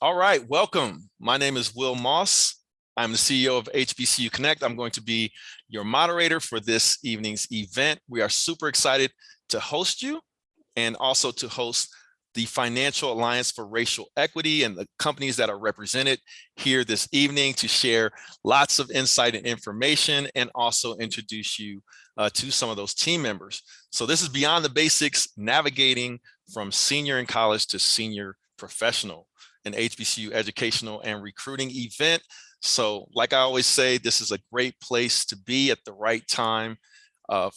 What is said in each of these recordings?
All right, welcome. My name is Will Moss. I'm the CEO of HBCU Connect. I'm going to be your moderator for this evening's event. We are super excited to host you and also to host the Financial Alliance for Racial Equity and the companies that are represented here this evening to share lots of insight and information and also introduce you to some of those team members. So this is Beyond the Basics, navigating from senior in college to senior professional, an HBCU educational and recruiting event. So like I always say, this is a great place to be at the right time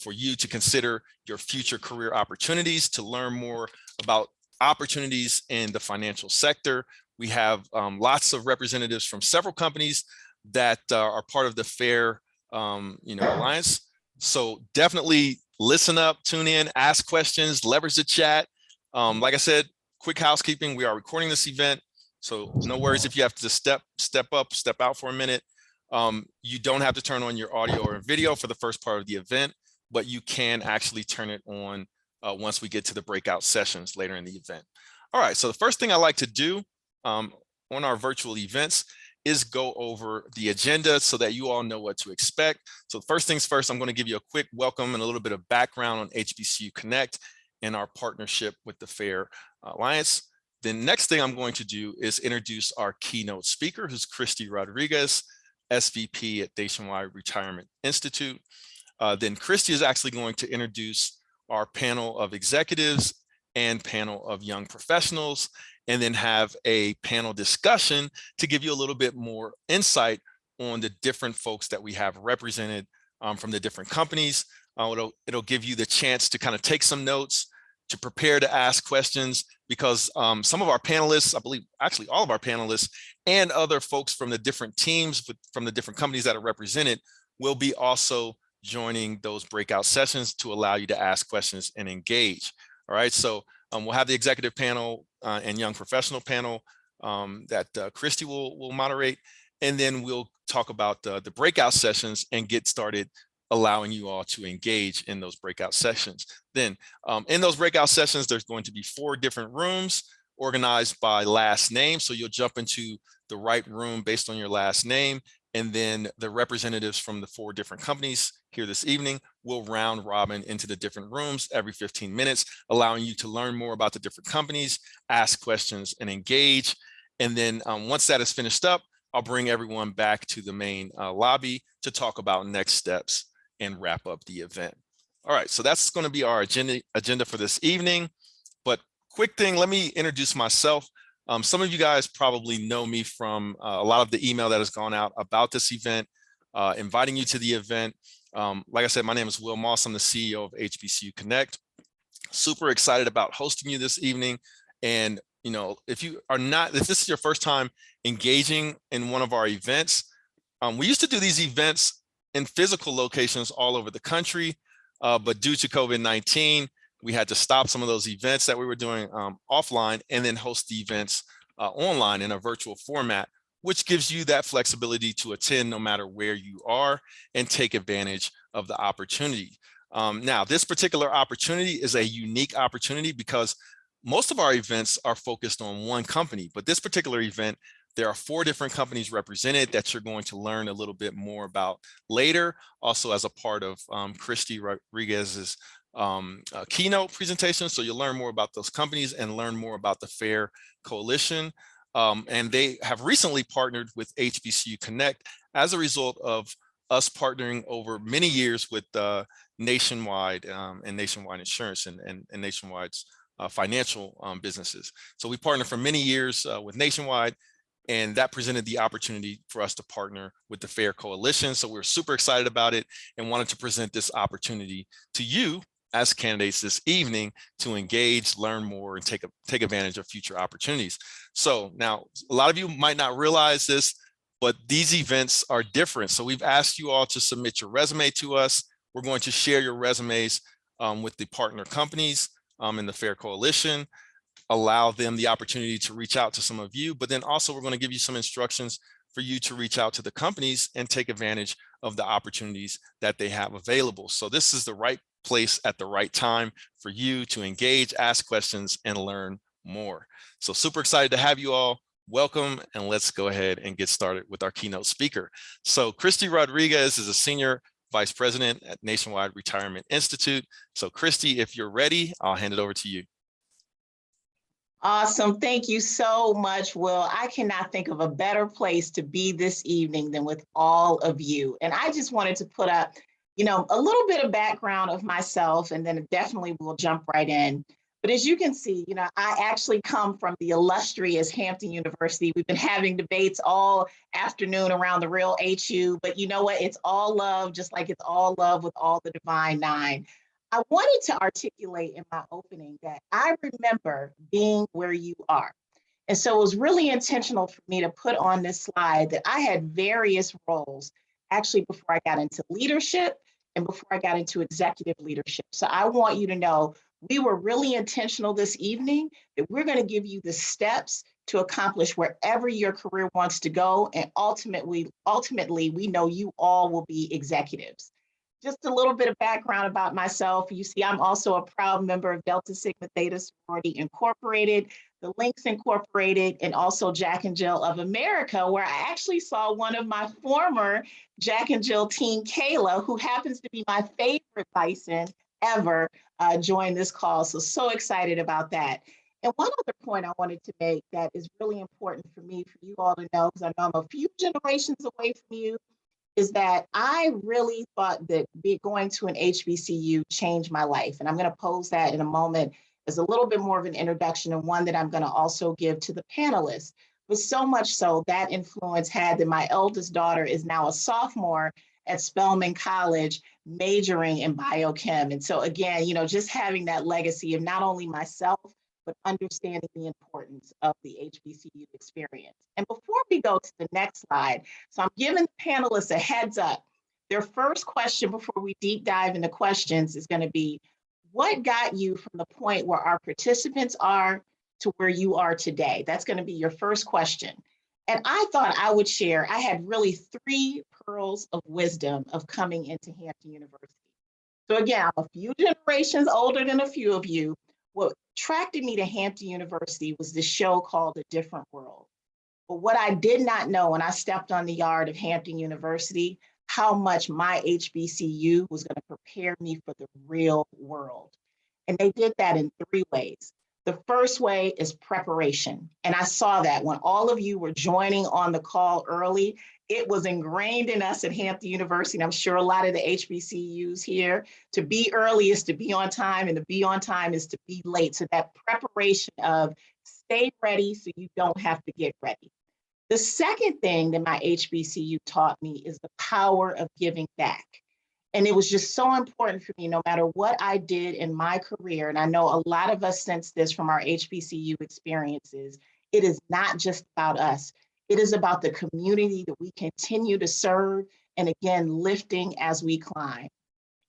for you to consider your future career opportunities, to learn more about opportunities in the financial sector. We have lots of representatives from several companies that are part of the FAIR Alliance. So definitely listen up, tune in, ask questions, leverage the chat. Like I said, quick housekeeping, we are recording this event. So no worries if you have to step up, step out for a minute. You don't have to turn on your audio or video for the first part of the event, but you can actually turn it on once we get to the breakout sessions later in the event. All right, so the first thing I like to do on our virtual events is go over the agenda so that you all know what to expect. So first things first, I'm going to give you a quick welcome and a little bit of background on HBCU Connect and our partnership with the FAIR Alliance. The next thing I'm going to do is introduce our keynote speaker, who's Kristi Rodriguez, SVP at Nationwide Retirement Institute. Then Christy is actually going to introduce our panel of executives and panel of young professionals, and then have a panel discussion to give you a little bit more insight on the different folks that we have represented from the different companies. It'll give you the chance to kind of take some notes, to prepare to ask questions, because some of our panelists, I believe actually all of our panelists and other folks from the different teams, from the different companies that are represented, will be also joining those breakout sessions to allow you to ask questions and engage. All right, so we'll have the executive panel and young professional panel that Christy will moderate, and then we'll talk about the breakout sessions and get started allowing you all to engage in those breakout sessions. Then in those breakout sessions, there's going to be 4 different rooms organized by last name. So you'll jump into the right room based on your last name. And then the representatives from the 4 different companies here this evening will round robin into the different rooms every 15 minutes, allowing you to learn more about the different companies, ask questions, and engage. And then once that is finished up, I'll bring everyone back to the main lobby to talk about next steps and wrap up the event. All right, so that's going to be our agenda for this evening. But quick thing, let me introduce myself. Some of you guys probably know me from a lot of the email that has gone out about this event, inviting you to the event. Like I said, my name is Will Moss. I'm the CEO of HBCU Connect. Super excited about hosting you this evening. And if this is your first time engaging in one of our events, we used to do these events in physical locations all over the country, but due to COVID-19, we had to stop some of those events that we were doing offline and then host the events online in a virtual format, which gives you that flexibility to attend no matter where you are and take advantage of the opportunity. Now, this particular opportunity is a unique opportunity because most of our events are focused on one company, but this particular event, there are 4 different companies represented that you're going to learn a little bit more about later, also as a part of Kristi Rodriguez's keynote presentation. So you'll learn more about those companies and learn more about the FAIR Coalition. And they have recently partnered with HBCU Connect as a result of us partnering over many years with Nationwide and Nationwide Insurance and Nationwide's financial businesses. So we partnered for many years with Nationwide, and that presented the opportunity for us to partner with the FAIR Coalition. So we're super excited about it and wanted to present this opportunity to you as candidates this evening to engage, learn more, and take advantage of future opportunities. So now, a lot of you might not realize this, but these events are different. So we've asked you all to submit your resume to us. We're going to share your resumes with the partner companies in the FAIR Coalition, allow them the opportunity to reach out to some of you, but then also we're going to give you some instructions for you to reach out to the companies and take advantage of the opportunities that they have available. So this is the right place at the right time for you to engage, ask questions, and learn more. So super excited to have you all. welcome, and let's go ahead and get started with our keynote speaker. So Kristi Rodriguez is a Senior Vice President at Nationwide Retirement Institute. So Kristi, if you're ready, I'll hand it over to you. Awesome. Thank you so much, Will. I cannot think of a better place to be this evening than with all of you. And I just wanted to put up, a little bit of background of myself, and then definitely we'll jump right in. But as you can see, I actually come from the illustrious Hampton University. We've been having debates all afternoon around the real HU, but you know what? It's all love, just like it's all love with all the Divine Nine. I wanted to articulate in my opening that I remember being where you are. And so it was really intentional for me to put on this slide that I had various roles actually before I got into leadership and before I got into executive leadership. So I want you to know we were really intentional this evening that we're going to give you the steps to accomplish wherever your career wants to go. And ultimately, we know you all will be executives. Just a little bit of background about myself. You see, I'm also a proud member of Delta Sigma Theta Sorority Incorporated, the Links Incorporated, and also Jack and Jill of America, where I actually saw one of my former Jack and Jill team, Kayla, who happens to be my favorite bison ever, join this call. So excited about that. And one other point I wanted to make that is really important for me, for you all to know, because I know I'm a few generations away from you, is that I really thought that going to an HBCU changed my life. And I'm going to pose that in a moment as a little bit more of an introduction, and one that I'm going to also give to the panelists. But so much so that influence had that my eldest daughter is now a sophomore at Spelman College, majoring in biochem. And so again, just having that legacy of not only myself, but understanding the importance of the HBCU experience. And before we go to the next slide, so I'm giving the panelists a heads up. Their first question before we deep dive into questions is going to be, what got you from the point where our participants are to where you are today? That's going to be your first question. And I thought I would share, I had really 3 pearls of wisdom of coming into Hampton University. So again, I'm a few generations older than a few of you. What attracted me to Hampton University was this show called A Different World. But what I did not know when I stepped on the yard of Hampton University, how much my HBCU was going to prepare me for the real world. And they did that in 3 ways. The first way is preparation. And I saw that when all of you were joining on the call early, it was ingrained in us at Hampton University, and I'm sure a lot of the HBCUs here, to be early is to be on time, and to be on time is to be late. So that preparation of stay ready so you don't have to get ready. The second thing that my HBCU taught me is the power of giving back. And it was just so important for me, no matter what I did in my career, and I know a lot of us sense this from our HBCU experiences, it is not just about us. It is about the community that we continue to serve, and again, lifting as we climb.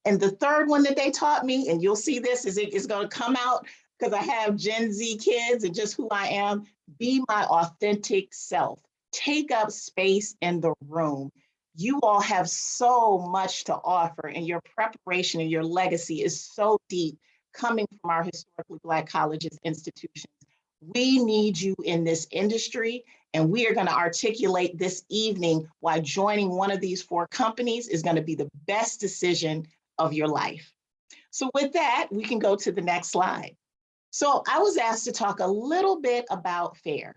And the third one that they taught me, and you'll see this, is going to come out because I have Gen Z kids and just who I am, be my authentic self. Take up space in the room. You all have so much to offer, and your preparation and your legacy is so deep coming from our historically Black colleges, institutions. We need you in this industry, and we are going to articulate this evening why joining one of these 4 companies is going to be the best decision of your life. So with that, we can go to the next slide. So I was asked to talk a little bit about FAIR.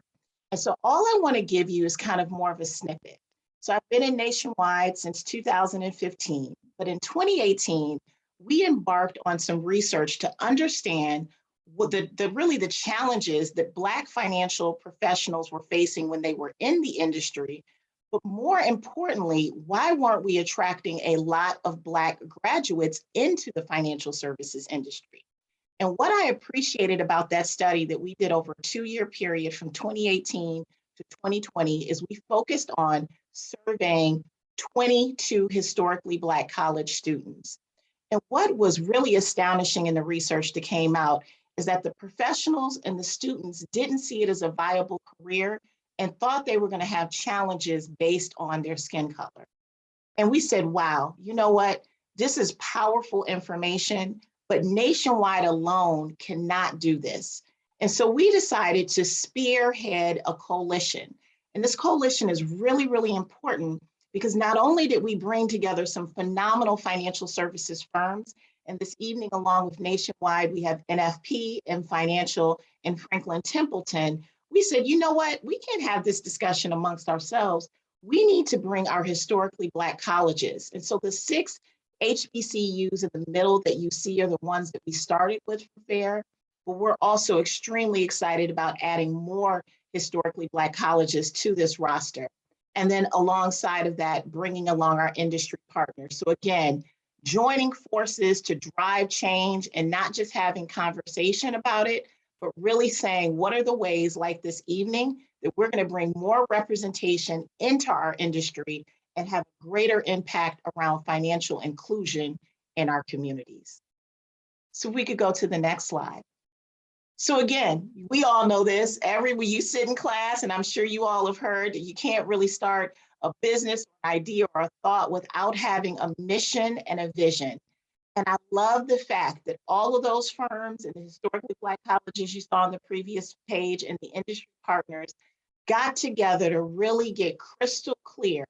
And so all I want to give you is kind of more of a snippet. So I've been in Nationwide since 2015, but in 2018, we embarked on some research to understand what the challenges that Black financial professionals were facing when they were in the industry, but more importantly, why weren't we attracting a lot of Black graduates into the financial services industry? And what I appreciated about that study that we did over a 2-year period from 2018 to 2020 is we focused on surveying 22 historically Black college students. And what was really astonishing in the research that came out is that the professionals and the students didn't see it as a viable career and thought they were going to have challenges based on their skin color. And we said, wow, you know what? This is powerful information, but Nationwide alone cannot do this. And so we decided to spearhead a coalition. And this coalition is really, really important because not only did we bring together some phenomenal financial services firms, and this evening, along with Nationwide, we have NFP and Financial and Franklin Templeton. We said, you know what? We can't have this discussion amongst ourselves. We need to bring our historically Black colleges. And so the 6 HBCUs in the middle that you see are the ones that we started with for FAIR, but we're also extremely excited about adding more historically Black colleges to this roster. And then alongside of that, bringing along our industry partners. So again, joining forces to drive change and not just having conversation about it, but really saying, what are the ways like this evening that we're going to bring more representation into our industry and have greater impact around financial inclusion in our communities. So we could go to the next slide. So again, we all know this, when you sit in class, and I'm sure you all have heard that you can't really start a business, idea, or a thought without having a mission and a vision. And I love the fact that all of those firms and the historically Black colleges you saw on the previous page and the industry partners got together to really get crystal clear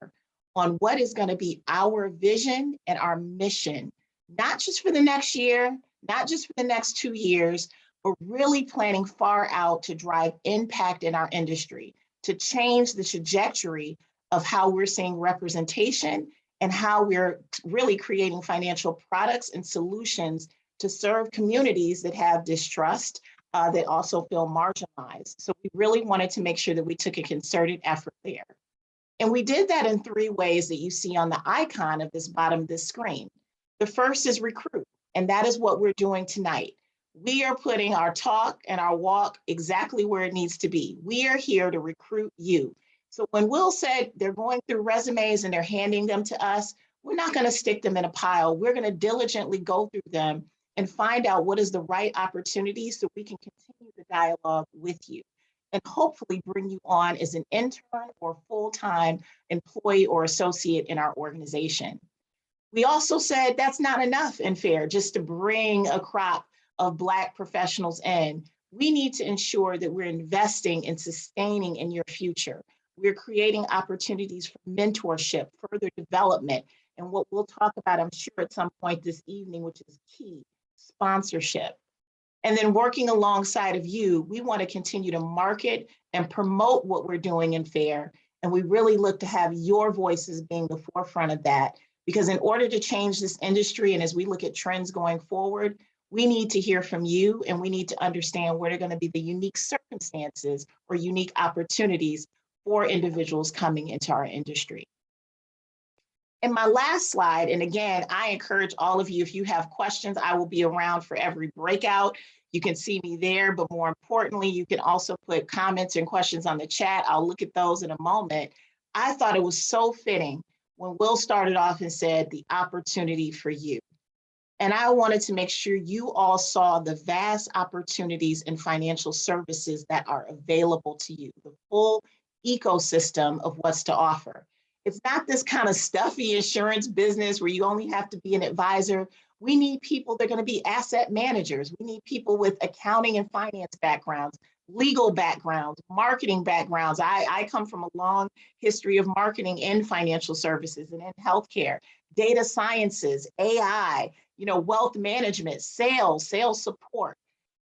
on what is going to be our vision and our mission, not just for the next year, not just for the next 2 years, but really planning far out to drive impact in our industry, to change the trajectory of how we're seeing representation and how we're really creating financial products and solutions to serve communities that have distrust, that also feel marginalized. So we really wanted to make sure that we took a concerted effort there. And we did that in 3 ways that you see on the icon of this bottom of this screen. The first is recruit, and that is what we're doing tonight. We are putting our talk and our walk exactly where it needs to be. We are here to recruit you. So when Will said they're going through resumes and they're handing them to us, we're not going to stick them in a pile. We're going to diligently go through them and find out what is the right opportunity so we can continue the dialogue with you and hopefully bring you on as an intern or full-time employee or associate in our organization. We also said that's not enough in FAIR just to bring a crop of Black professionals in. We need to ensure that we're investing and sustaining in your future. We're creating opportunities for mentorship, further development, and what we'll talk about, I'm sure, at some point this evening, which is key, sponsorship. And then working alongside of you, we want to continue to market and promote what we're doing in FAIR. And we really look to have your voices being the forefront of that, because in order to change this industry, and as we look at trends going forward, we need to hear from you and we need to understand what are going to be the unique circumstances or unique opportunities for individuals coming into our industry. And my last slide, and again, I encourage all of you, if you have questions, I will be around for every breakout. You can see me there, but more importantly, you can also put comments and questions on the chat. I'll look at those in a moment. I thought it was so fitting when Will started off and said the opportunity for you. And I wanted to make sure you all saw the vast opportunities in financial services that are available to you, the full ecosystem of what's to offer. It's not this kind of stuffy insurance business where you only have to be an advisor. We need people that are going to be asset managers. We need people with accounting and finance backgrounds, legal backgrounds, marketing backgrounds. I come from a long history of marketing in financial services and in healthcare, data sciences, AI, wealth management, sales support.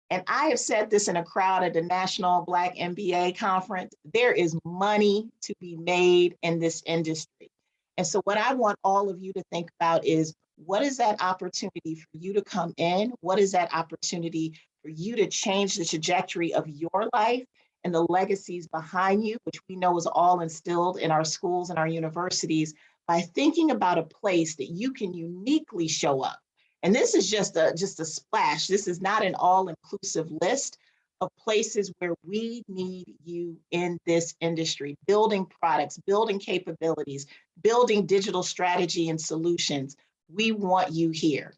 And I have said this in a crowd at the National Black MBA conference, there is money to be made in this industry. And so what I want all of you to think about is, what is that opportunity for you to come in? What is that opportunity for you to change the trajectory of your life and the legacies behind you, which we know is all instilled in our schools and our universities, by thinking about a place that you can uniquely show up. And this is just a splash. This is not an all-inclusive list of places where we need you in this industry, building products, building capabilities, building digital strategy and solutions. We want you here.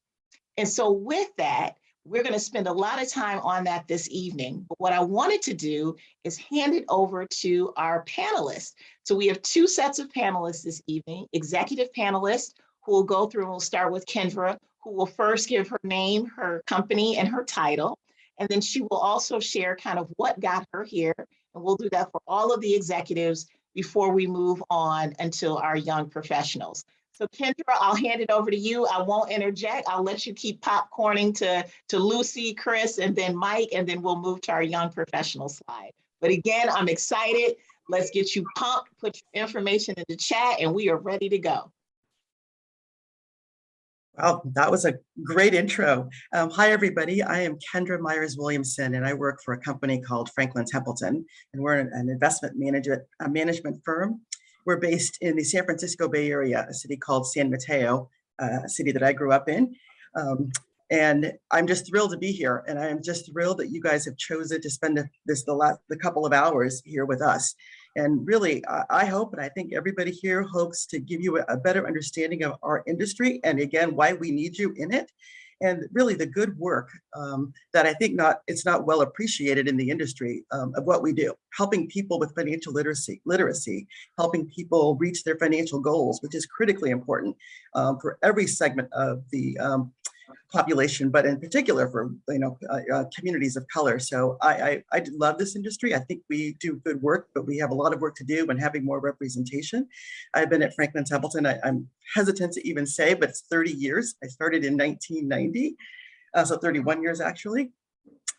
And so with that, we're going to spend a lot of time on that this evening. But what I wanted to do is hand it over to our panelists. So we have 2 sets of panelists this evening, executive panelists who will go through, and we'll start with Kendra, who will first give her name, her company, and her title. And then she will also share kind of what got her here. And we'll do that for all of the executives before we move on until our young professionals. So Kendra, I'll hand it over to you. I won't interject. I'll let you keep popcorning to Lucy, Chris, and then Mike, and then we'll move to our young professional slide. But again, I'm excited. Let's get you pumped, put your information in the chat, and we are ready to go. Wow, that was a great intro. Hi, everybody. I am Kendra Myers-Williamson, and I work for a company called Franklin Templeton, and we're an investment management firm. We're based in the San Francisco Bay Area, a city called San Mateo, a city that I grew up in. And I'm just thrilled to be here, and I am just thrilled that you guys have chosen to spend the couple of hours here with us. And really, I hope, and I think everybody here hopes to give you a better understanding of our industry, and again, why we need you in it, and really the good work that I think it's not well appreciated in the industry of what we do, helping people with financial literacy, helping people reach their financial goals, which is critically important for every segment of the population, but in particular for communities of color. So I love this industry. I think we do good work, but we have a lot of work to do and having more representation. I've been at Franklin Templeton, I'm hesitant to even say, but it's 30 years. I started in 1990, so 31 years actually.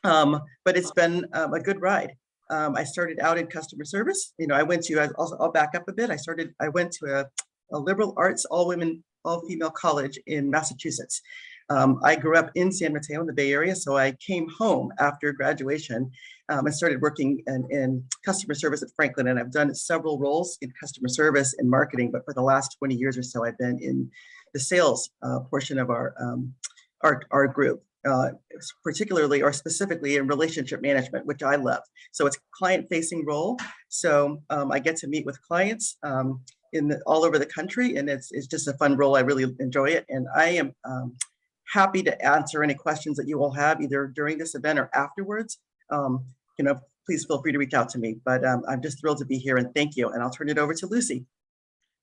But it's been a good ride. I started out in customer service. I'll back up a bit. I went to a liberal arts, all-female college in Massachusetts. I grew up in San Mateo in the Bay Area, so I came home after graduation and started working in customer service at Franklin, and I've done several roles in customer service and marketing, but for the last 20 years or so, I've been in the sales portion of our group, particularly or specifically in relationship management, which I love. So it's a client-facing role, so I get to meet with clients all over the country, and it's just a fun role. I really enjoy it, and I am happy to answer any questions that you all have either during this event or afterwards. Please feel free to reach out to me, but I'm just thrilled to be here, and thank you. And I'll turn it over to Lucy.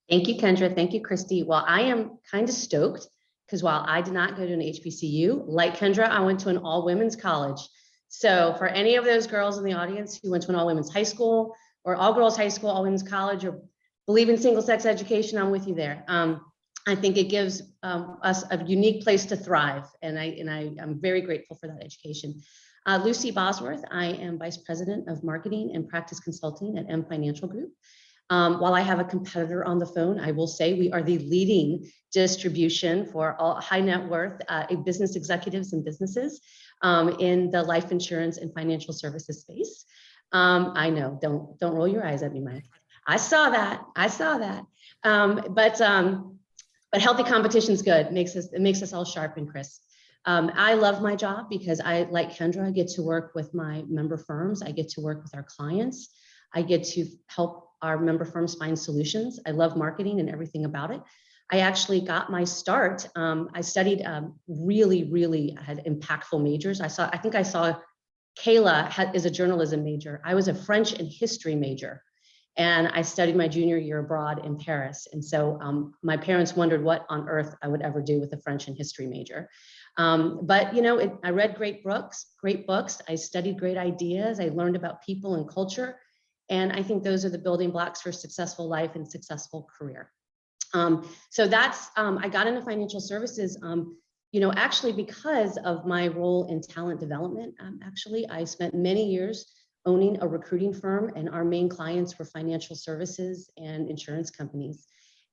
Thank you, Kendra. Thank you, Christy. Well, I am kind of stoked because while I did not go to an HBCU, like Kendra, I went to an all-women's college. So for any of those girls in the audience who went to an all-women's high school or all-girls high school, all-women's college, or believe in single-sex education, I'm with you there. I think it gives us a unique place to thrive, and I'm very grateful for that education. Lucy Bosworth, I am Vice President of Marketing and Practice Consulting at M Financial Group. While I have a competitor on the phone, I will say we are the leading distribution for all high net worth business executives and businesses in the life insurance and financial services space. I know, don't roll your eyes at me, Mike. I saw that. But healthy competition is good. It makes us all sharp and crisp. I love my job because I, like Kendra, I get to work with my member firms. I get to work with our clients. I get to help our member firms find solutions. I love marketing and everything about it. I actually got my start. I studied really had impactful majors. I think I saw Kayla is a journalism major. I was a French and history major. And I studied my junior year abroad in Paris. And so my parents wondered what on earth I would ever do with a French and history major. But I read great books. I studied great ideas. I learned about people and culture. And I think those are the building blocks for a successful life and successful career. So that's, I got into financial services, actually because of my role in talent development. Actually, I spent many years owning a recruiting firm, and our main clients were financial services and insurance companies.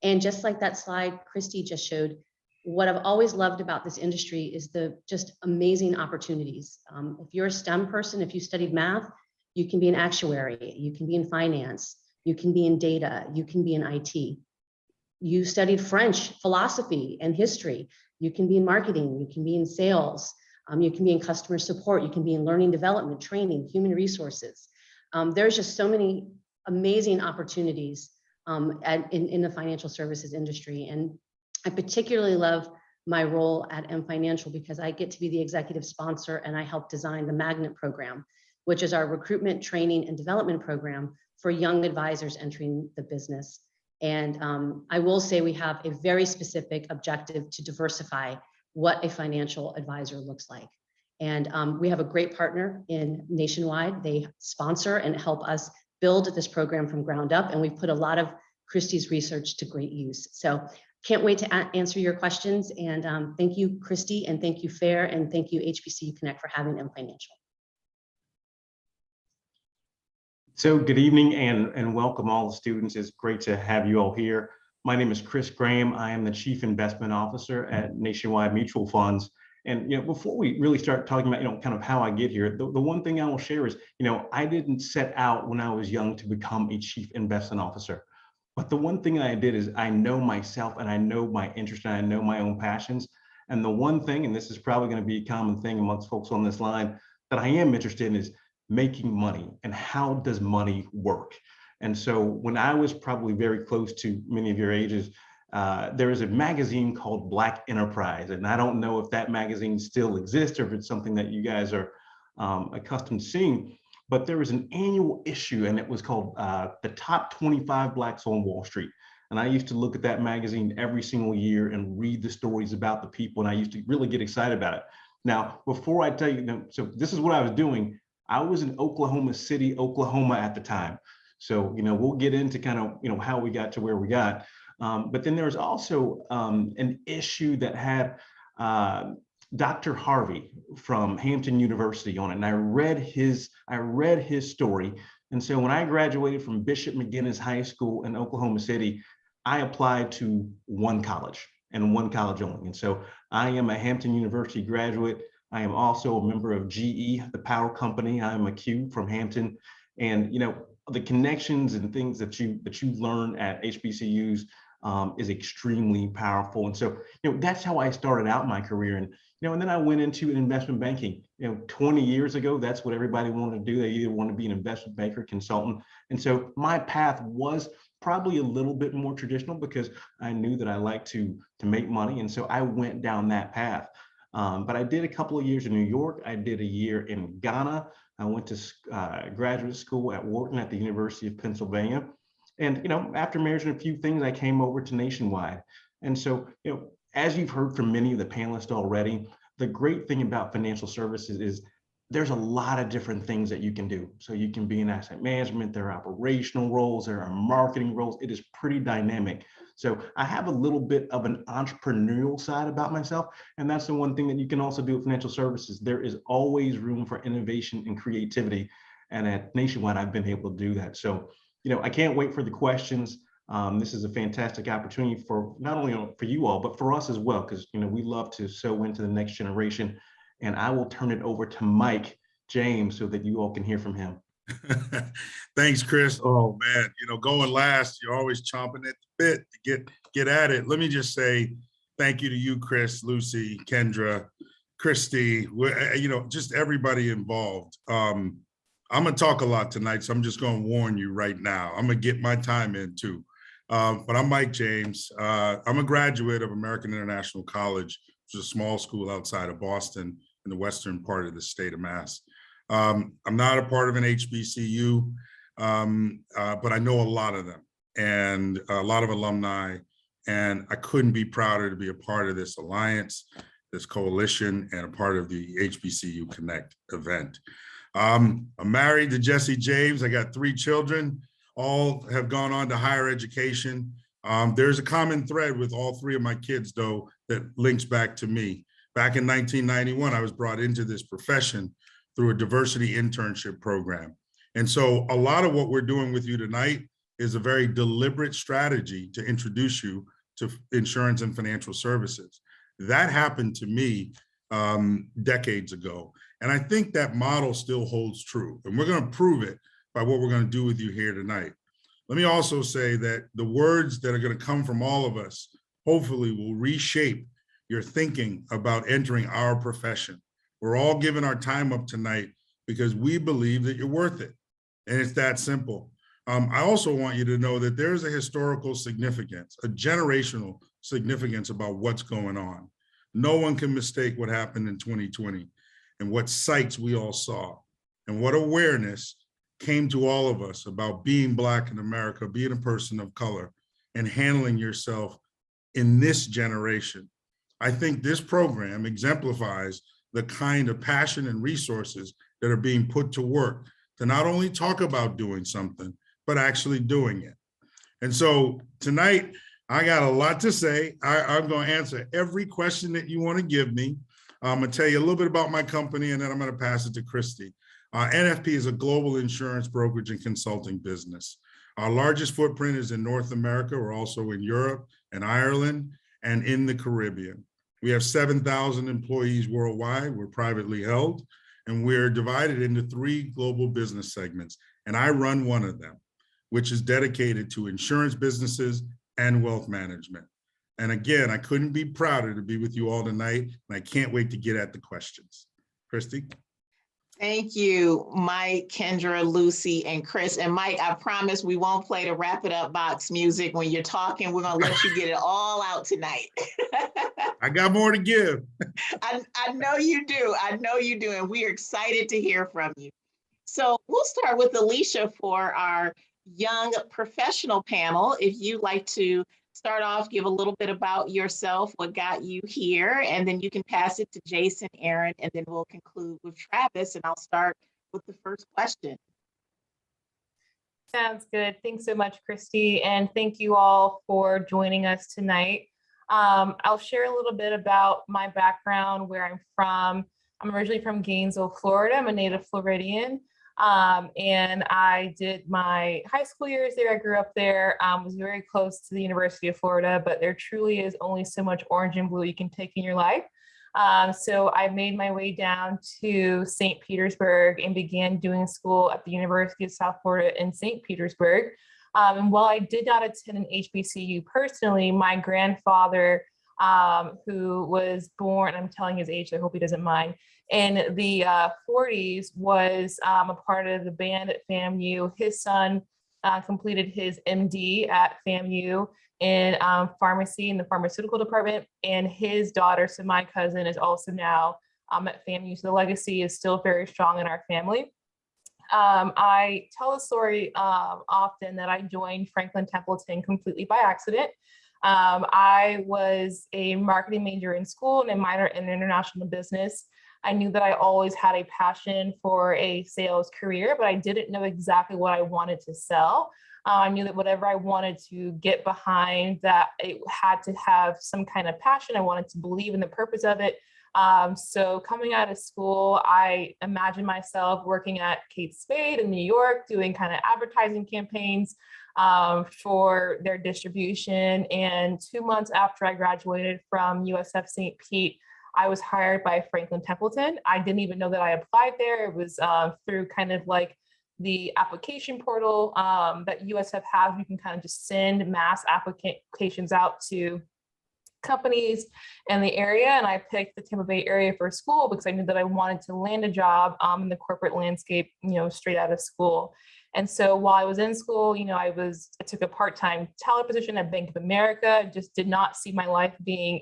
And just like that slide Christy just showed, what I've always loved about this industry is the just amazing opportunities. If you're a STEM person, if you studied math, you can be an actuary, you can be in finance, you can be in data, you can be in IT. You studied French, philosophy, and history, you can be in marketing, you can be in sales, you can be in customer support, you can be in learning development, training, human resources. There's just so many amazing opportunities in the financial services industry. And I particularly love my role at M Financial because I get to be the executive sponsor and I help design the Magnet program, which is our recruitment, training, and development program for young advisors entering the business. And I will say we have a very specific objective to diversify what a financial advisor looks like. And we have a great partner in Nationwide. They sponsor and help us build this program from ground up. And we've put a lot of Kristi's research to great use. So can't wait to answer your questions. And thank you, Christy, and thank you, FAIR, and thank you, HBCU Connect, for having M Financial. So good evening and welcome all the students. It's great to have you all here. My name is Chris Graham. I am the Chief Investment Officer at Nationwide Mutual Funds. And before we really start talking about kind of how I get here, the one thing I will share is I didn't set out when I was young to become a Chief Investment Officer. But the one thing that I did is I know myself and I know my interest and I know my own passions. And the one thing, and this is probably going to be a common thing amongst folks on this line, that I am interested in is making money and how does money work. And so when I was probably very close to many of your ages, there was a magazine called Black Enterprise. And I don't know if that magazine still exists or if it's something that you guys are accustomed to seeing, but there was an annual issue and it was called the Top 25 Blacks on Wall Street. And I used to look at that magazine every single year and read the stories about the people. And I used to really get excited about it. Now, before I tell you, so this is what I was doing. I was in Oklahoma City, Oklahoma at the time. So, we'll get into kind of, how we got to where we got. But then there was also an issue that had Dr. Harvey from Hampton University on it. And I read his story. And so when I graduated from Bishop McGinnis High School in Oklahoma City, I applied to one college and one college only. And so I am a Hampton University graduate. I am also a member of GE, the power company. I am a Q from Hampton. And, the connections and things that you learn at HBCUs is extremely powerful. And so, that's how I started out my career. And, and then I went into investment banking. 20 years ago, that's what everybody wanted to do. They either want to be an investment banker, consultant. And so my path was probably a little bit more traditional because I knew that I liked to make money. And so I went down that path. But I did a couple of years in New York. I did a year in Ghana. I went to graduate school at Wharton at the University of Pennsylvania. And, after marrying a few things, I came over to Nationwide. And so, as you've heard from many of the panelists already, the great thing about financial services is there's a lot of different things that you can do. So you can be in asset management, there are operational roles, there are marketing roles. It is pretty dynamic. So I have a little bit of an entrepreneurial side about myself. And that's the one thing that you can also do with financial services. There is always room for innovation and creativity. And at Nationwide, I've been able to do that. So, I can't wait for the questions. This is a fantastic opportunity for not only for you all, but for us as well, because, we love to sow into the next generation. And I will turn it over to Mike James so that you all can hear from him. Thanks, Chris. Oh man, going last, you're always chomping at the bit to get at it. Let me just say thank you to you, Chris, Lucy, Kendra, Christy, just everybody involved. I'm gonna talk a lot tonight, so I'm just gonna warn you right now. I'm gonna get my time in too. But I'm Mike James. I'm a graduate of American International College, which is a small school outside of Boston in the western part of the state of Mass. I'm not a part of an HBCU, but I know a lot of them and a lot of alumni, and I couldn't be prouder to be a part of this alliance, this coalition, and a part of the HBCU Connect event. I'm married to Jesse James. I got 3 children. All have gone on to higher education. There's a common thread with all 3 of my kids, though, that links back to me. Back in 1991, I was brought into this profession through a diversity internship program. And so a lot of what we're doing with you tonight is a very deliberate strategy to introduce you to insurance and financial services. That happened to me decades ago. And I think that model still holds true. And we're going to prove it by what we're going to do with you here tonight. Let me also say that the words that are going to come from all of us, hopefully will reshape your thinking about entering our profession. We're all giving our time up tonight because we believe that you're worth it. And it's that simple. I also want you to know that there's a historical significance, a generational significance about what's going on. No one can mistake what happened in 2020 and what sights we all saw and what awareness came to all of us about being Black in America, being a person of color, and handling yourself in this generation. I think this program exemplifies the kind of passion and resources that are being put to work to not only talk about doing something, but actually doing it. And so tonight, I got a lot to say. I'm going to answer every question that you want to give me. I'm going to tell you a little bit about my company, and then I'm going to pass it to Christy. NFP is a global insurance brokerage and consulting business. Our largest footprint is in North America. We're also in Europe and Ireland and in the Caribbean. We have 7,000 employees worldwide. We're privately held, and we're divided into 3 global business segments. And I run one of them, which is dedicated to insurance businesses and wealth management. And again, I couldn't be prouder to be with you all tonight, and I can't wait to get at the questions. Christy? Thank you, Mike, Kendra, Lucy, and Chris. And Mike, I promise we won't play the wrap it up box music when you're talking. We're gonna let you get it all out tonight. I got more to give. I know you do. I know you do. And we are excited to hear from you. So we'll start with Alicia for our young professional panel. If you'd like to start off, give a little bit about yourself, what got you here, and then you can pass it to Jason, Aaron, and then we'll conclude with Travis, and I'll start with the first question. Sounds good. Thanks so much, Christy, and thank you all for joining us tonight. I'll share a little bit about my background, where I'm from. I'm originally from Gainesville, Florida. I'm a native Floridian. And I did my high school years there. I grew up there, was very close to the University of Florida, but there truly is only so much orange and blue you can take in your life. So I made my way down to St. Petersburg and began doing school at the University of South Florida in St. Petersburg. And while I did not attend an HBCU personally, my grandfather, who was born, I'm telling his age, so I hope he doesn't mind, in the 40s, was a part of the band at FAMU. His son completed his MD at FAMU in pharmacy in the pharmaceutical department, and his daughter, so my cousin, is also now at FAMU. So the legacy is still very strong in our family. I tell the story often that I joined Franklin Templeton completely by accident. I was a marketing major in school and a minor in international business. I knew that I always had a passion for a sales career, but I didn't know exactly what I wanted to sell. I knew that whatever I wanted to get behind, that it had to have some kind of passion. I wanted to believe in the purpose of it. So coming out of school, I imagined myself working at Kate Spade in New York, doing kind of advertising campaigns for their distribution. And 2 months after I graduated from USF St. Pete, I was hired by Franklin Templeton. I didn't even know that I applied there. It was through kind of like the application portal that USF has. You can kind of just send mass applications out to companies in the area. And I picked the Tampa Bay area for school because I knew that I wanted to land a job in the corporate landscape, straight out of school. And so while I was in school, I took a part-time teller position at Bank of America. Just did not see my life being,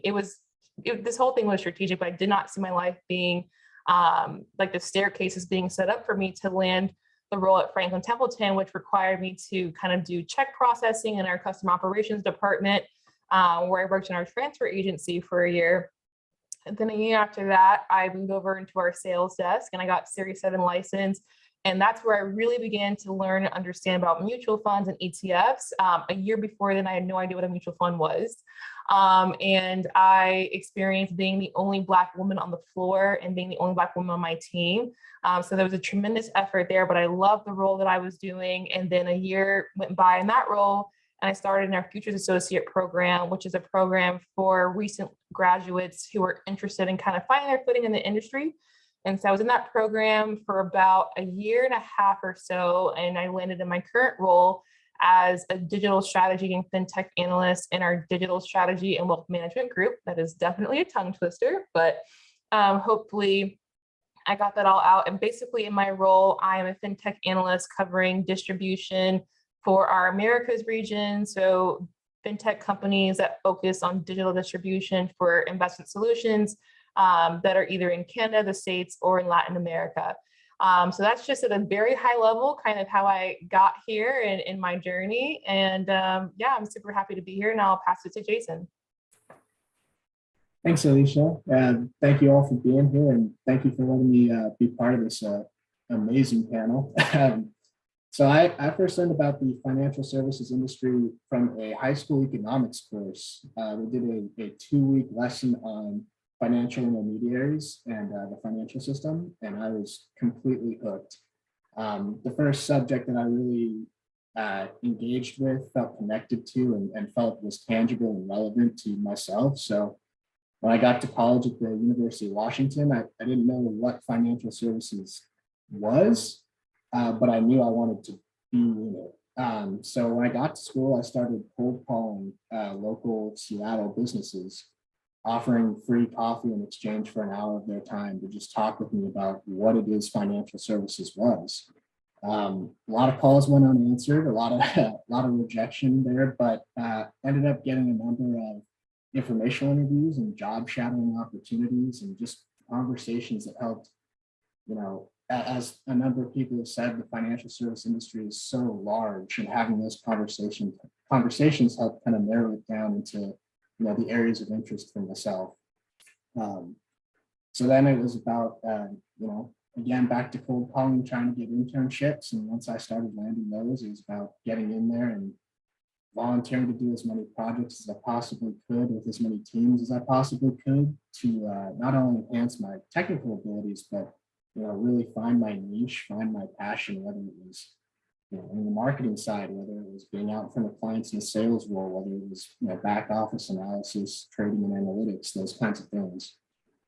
this whole thing was strategic, but I did not see my life being like the staircases being set up for me to land the role at Franklin Templeton, which required me to kind of do check processing in our customer operations department, where I worked in our transfer agency for a year. And then a year after that, I moved over into our sales desk and I got Series 7 license. And that's where I really began to learn and understand about mutual funds and ETFs. A year before then, I had no idea what a mutual fund was. And I experienced being the only Black woman on the floor and being the only Black woman on my team. So there was a tremendous effort there, but I loved the role that I was doing. And then a year went by in that role, and I started in our Futures Associate program, which is a program for recent graduates who are interested in kind of finding their footing in the industry. And so I was in that program for about a year and a half or so, and I landed in my current role as a digital strategy and fintech analyst in our digital strategy and wealth management group. That is definitely a tongue twister, but hopefully I got that all out. And basically in my role, I am a fintech analyst covering distribution for our Americas region. So fintech companies that focus on digital distribution for investment solutions that are either in Canada, the States, or in Latin America. So that's just at a very high level, kind of how I got here in my journey. And yeah, I'm super happy to be here, and I'll pass it to Jason. Thanks, Alicia. And thank you all for being here, and thank you for letting me be part of this amazing panel. So I first learned about the financial services industry from a high school economics course. We did a 2-week lesson on financial intermediaries and the financial system, and I was completely hooked. The first subject that I really engaged with, felt connected to, and felt was tangible and relevant to myself. So when I got to college at the University of Washington, I didn't know what financial services was, but I knew I wanted to be in it. So when I got to school, I started cold calling local Seattle businesses, offering free coffee in exchange for an hour of their time to just talk with me about what it is financial services was. A lot of calls went unanswered, a lot of rejection there, but ended up getting a number of informational interviews and job shadowing opportunities, and just conversations that helped, as a number of people have said, the financial service industry is so large, and having those conversations help kind of narrow it down into, the areas of interest for myself. So then it was about, again, back to cold calling, trying to get internships. And once I started landing those, it was about getting in there and volunteering to do as many projects as I possibly could with as many teams as I possibly could to not only enhance my technical abilities, but really find my niche, find my passion, whether it was in the marketing side, whether it was being out in front of clients in a sales role, whether it was back office analysis, trading and analytics, those kinds of things.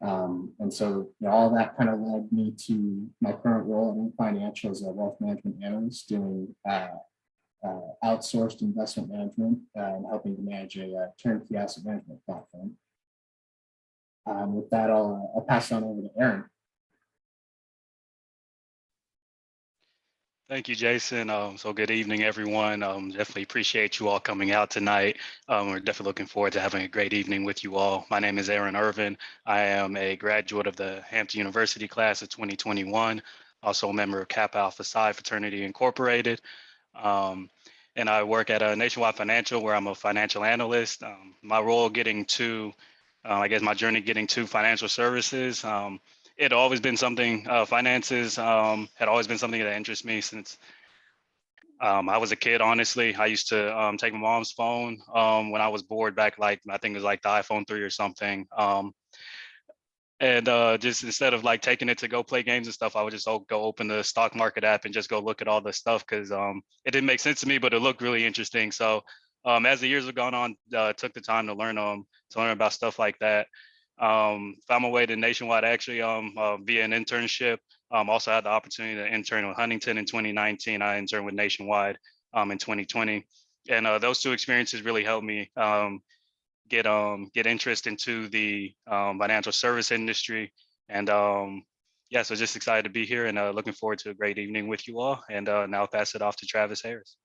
And so all that kind of led me to my current role in financial as a wealth management analyst, doing outsourced investment management and helping to manage a turnkey asset management platform. With that, I'll pass it on over to Aaron. Thank you, Jason. So good evening, everyone. Definitely appreciate you all coming out tonight. We're definitely looking forward to having a great evening with you all. My name is Irvin. I am a graduate of the Hampton University class of 2021, also a member of Kappa Alpha Psi Fraternity Incorporated. And I work at a Nationwide Financial, where I'm a financial analyst. My role getting to, my journey getting to financial services, it had always been something, finances had always been something that interests me since I was a kid, honestly. I used to take my mom's phone when I was bored back, I think it was like the iPhone 3 or something. And just instead of taking it to go play games and stuff, I would just go open the stock market app and just go look at all the stuff, because it didn't make sense to me, but it looked really interesting. So as the years have gone on, took the time to learn about stuff like that. Found my way to Nationwide actually via an internship. Also had the opportunity to intern with Huntington in 2019. I interned with Nationwide in 2020. And those two experiences really helped me get interest into the financial service industry. And so just excited to be here, and looking forward to a great evening with you all. And now I'll pass it off to Travis Harris.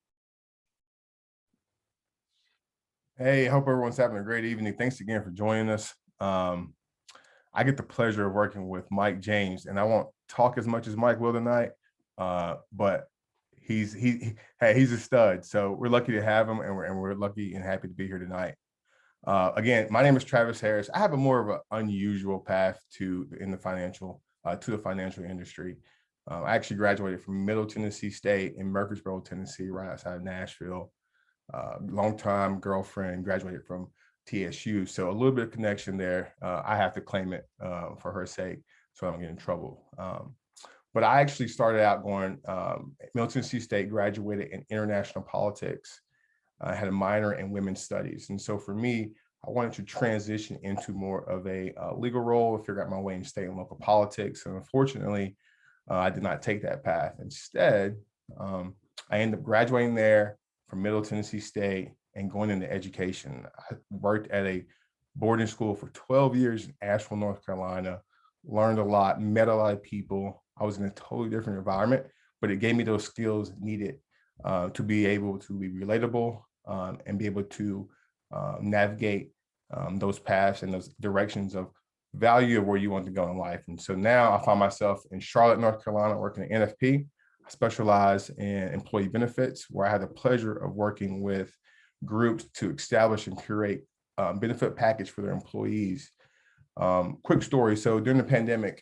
Hey, I hope everyone's having a great evening. Thanks again for joining us. I get the pleasure of working with Mike James, and I won't talk as much as Mike will tonight, but he's a stud. So we're lucky to have him, and we're lucky and happy to be here tonight. Again, my name is Travis Harris. I have a more of an unusual path to the financial industry. I actually graduated from Middle Tennessee State in Murfreesboro, Tennessee, right outside of Nashville. Longtime girlfriend graduated from TSU, so a little bit of connection there. I have to claim it for her sake, so I don't get in trouble. But I actually started out going Middle Tennessee State, graduated in international politics. I had a minor in women's studies, and so for me, I wanted to transition into more of a legal role, figure out my way in state and local politics. And unfortunately, I did not take that path. Instead, I ended up graduating there from Middle Tennessee State and going into education. I worked at a boarding school for 12 years in Asheville, North Carolina, learned a lot, met a lot of people. I was in a totally different environment, but it gave me those skills needed to be able to be relatable and be able to navigate those paths and those directions of value of where you want to go in life. And so now I find myself in Charlotte, North Carolina, working at NFP. I specialize in employee benefits, where I had the pleasure of working with groups to establish and curate benefit package for their employees Quick story. So during the pandemic,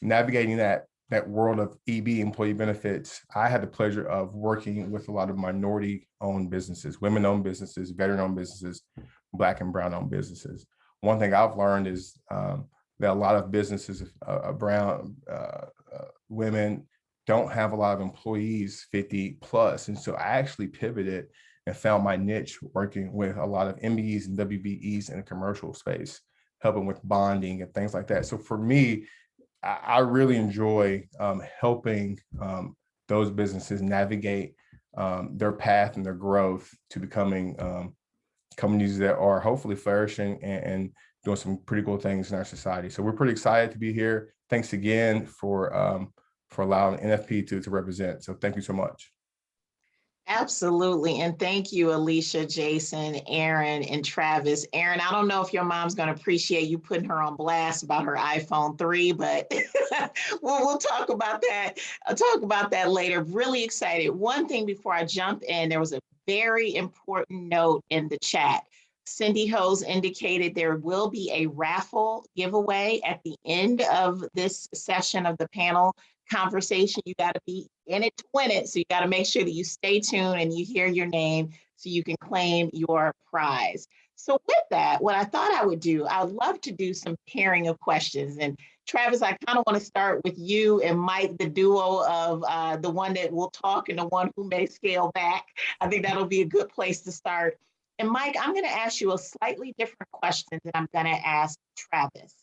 navigating that world of EB, employee benefits, I had the pleasure of working with a lot of minority-owned businesses, women-owned businesses, veteran-owned businesses, Black and Brown-owned businesses. One thing I've learned is that a lot of businesses, brown women, don't have a lot of employees 50 plus. And so I actually pivoted and found my niche working with a lot of MBEs and WBEs in the commercial space, helping with bonding and things like that. So for me, I really enjoy helping those businesses navigate their path and their growth to becoming companies that are hopefully flourishing and doing some pretty cool things in our society. So we're pretty excited to be here. Thanks again for allowing NFP to represent. So thank you so much. Absolutely. And thank you, Alicia, Jason, Aaron, and Travis. Aaron, I don't know if your mom's going to appreciate you putting her on blast about her iPhone 3, but we'll talk about that. I'll talk about that later. Really excited. One thing before I jump in, there was a very important note in the chat. Cindy Hose indicated there will be a raffle giveaway at the end of this session of the panel conversation. You got to be in it to win it. So you got to make sure that you stay tuned and you hear your name so you can claim your prize. So with that, what I thought I would do, I would love to do some pairing of questions. And Travis, I kind of want to start with you and Mike, the duo of the one that will talk and the one who may scale back. I think that'll be a good place to start. And Mike, I'm going to ask you a slightly different question than I'm going to ask Travis.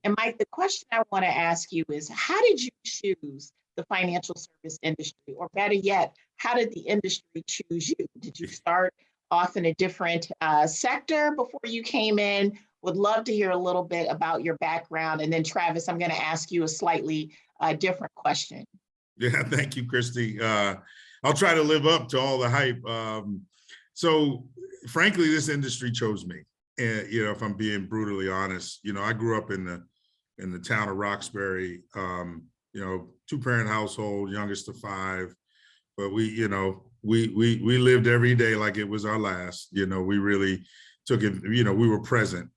And Mike, the question I want to ask you is, how did you choose the financial service industry? Or better yet, how did the industry choose you? Did you start off in a different sector before you came in? Would love to hear a little bit about your background. And then Travis, I'm going to ask you a slightly different question. Yeah, thank you, Christy. I'll try to live up to all the hype. So frankly, this industry chose me. And, you know, if I'm being brutally honest, you know, I grew up in the town of Roxbury, you know, 2-parent household, youngest of 5, but we, you know, we lived every day like it was our last. You know, we really took it, you know, we were present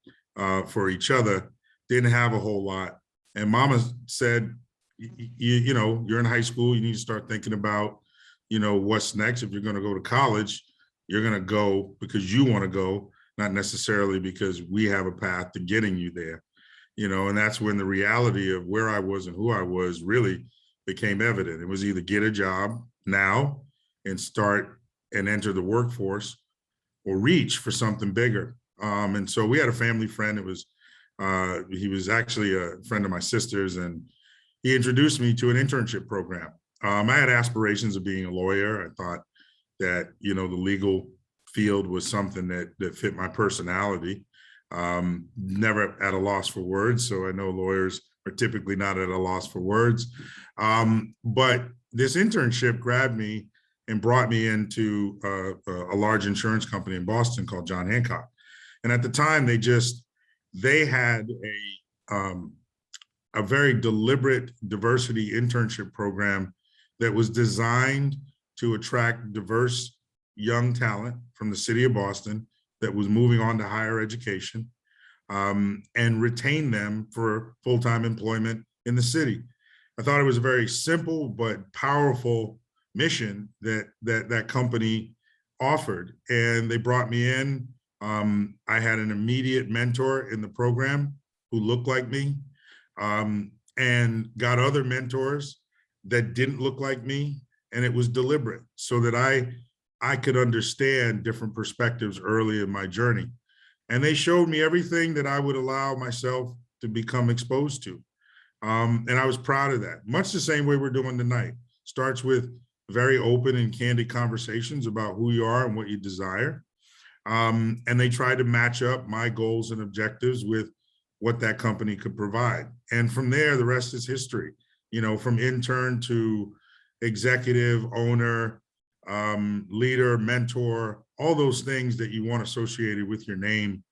for each other, didn't have a whole lot. And Mama said, you know, you're in high school, you need to start thinking about, you know, what's next. If you're going to go to college, you're going to go because you want to go, not necessarily because we have a path to getting you there. You know, and that's when the reality of where I was and who I was really became evident. It was either get a job now and start and enter the workforce, or reach for something bigger. And so we had a family friend. It was, he was actually a friend of my sister's, and he introduced me to an internship program. I had aspirations of being a lawyer. I thought that, you know, the legal field was something that fit my personality. Never at a loss for words. So I know lawyers are typically not at a loss for words. But this internship grabbed me and brought me into a large insurance company in Boston called John Hancock. And at the time, they had a very deliberate diversity internship program that was designed to attract diverse young talent from the city of Boston that was moving on to higher education, and retain them for full-time employment in the city. I thought it was a very simple but powerful mission that company offered, and they brought me in. I had an immediate mentor in the program who looked like me, and got other mentors that didn't look like me, and it was deliberate so that I could understand different perspectives early in my journey. And they showed me everything that I would allow myself to become exposed to. And I was proud of that. Much the same way we're doing tonight. Starts with very open and candid conversations about who you are and what you desire. And they tried to match up my goals and objectives with what that company could provide. And from there, the rest is history. You know, from intern to executive, owner, leader, mentor, all those things that you want associated with your name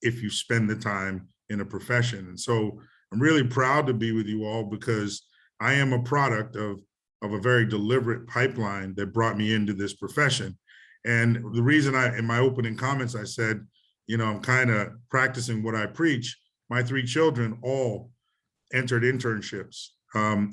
if you spend the time in a profession. And so I'm really proud to be with you all because I am a product of a very deliberate pipeline that brought me into this profession. And the reason in my opening comments, I said, I'm kind of practicing what I preach. My 3 children all entered internships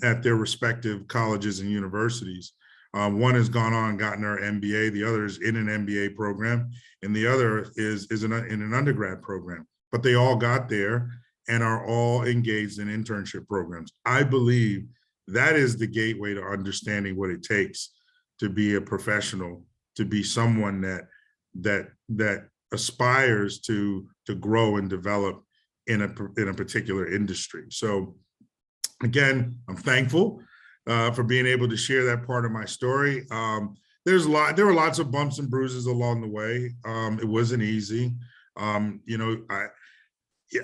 at their respective colleges and universities. One has gone on and gotten her MBA, the other is in an MBA program, and the other is in an undergrad program. But they all got there and are all engaged in internship programs. I believe that is the gateway to understanding what it takes to be a professional, to be someone that aspires to grow and develop in a particular industry. So again, I'm thankful for being able to share that part of my story. There were lots of bumps and bruises along the way. It wasn't easy.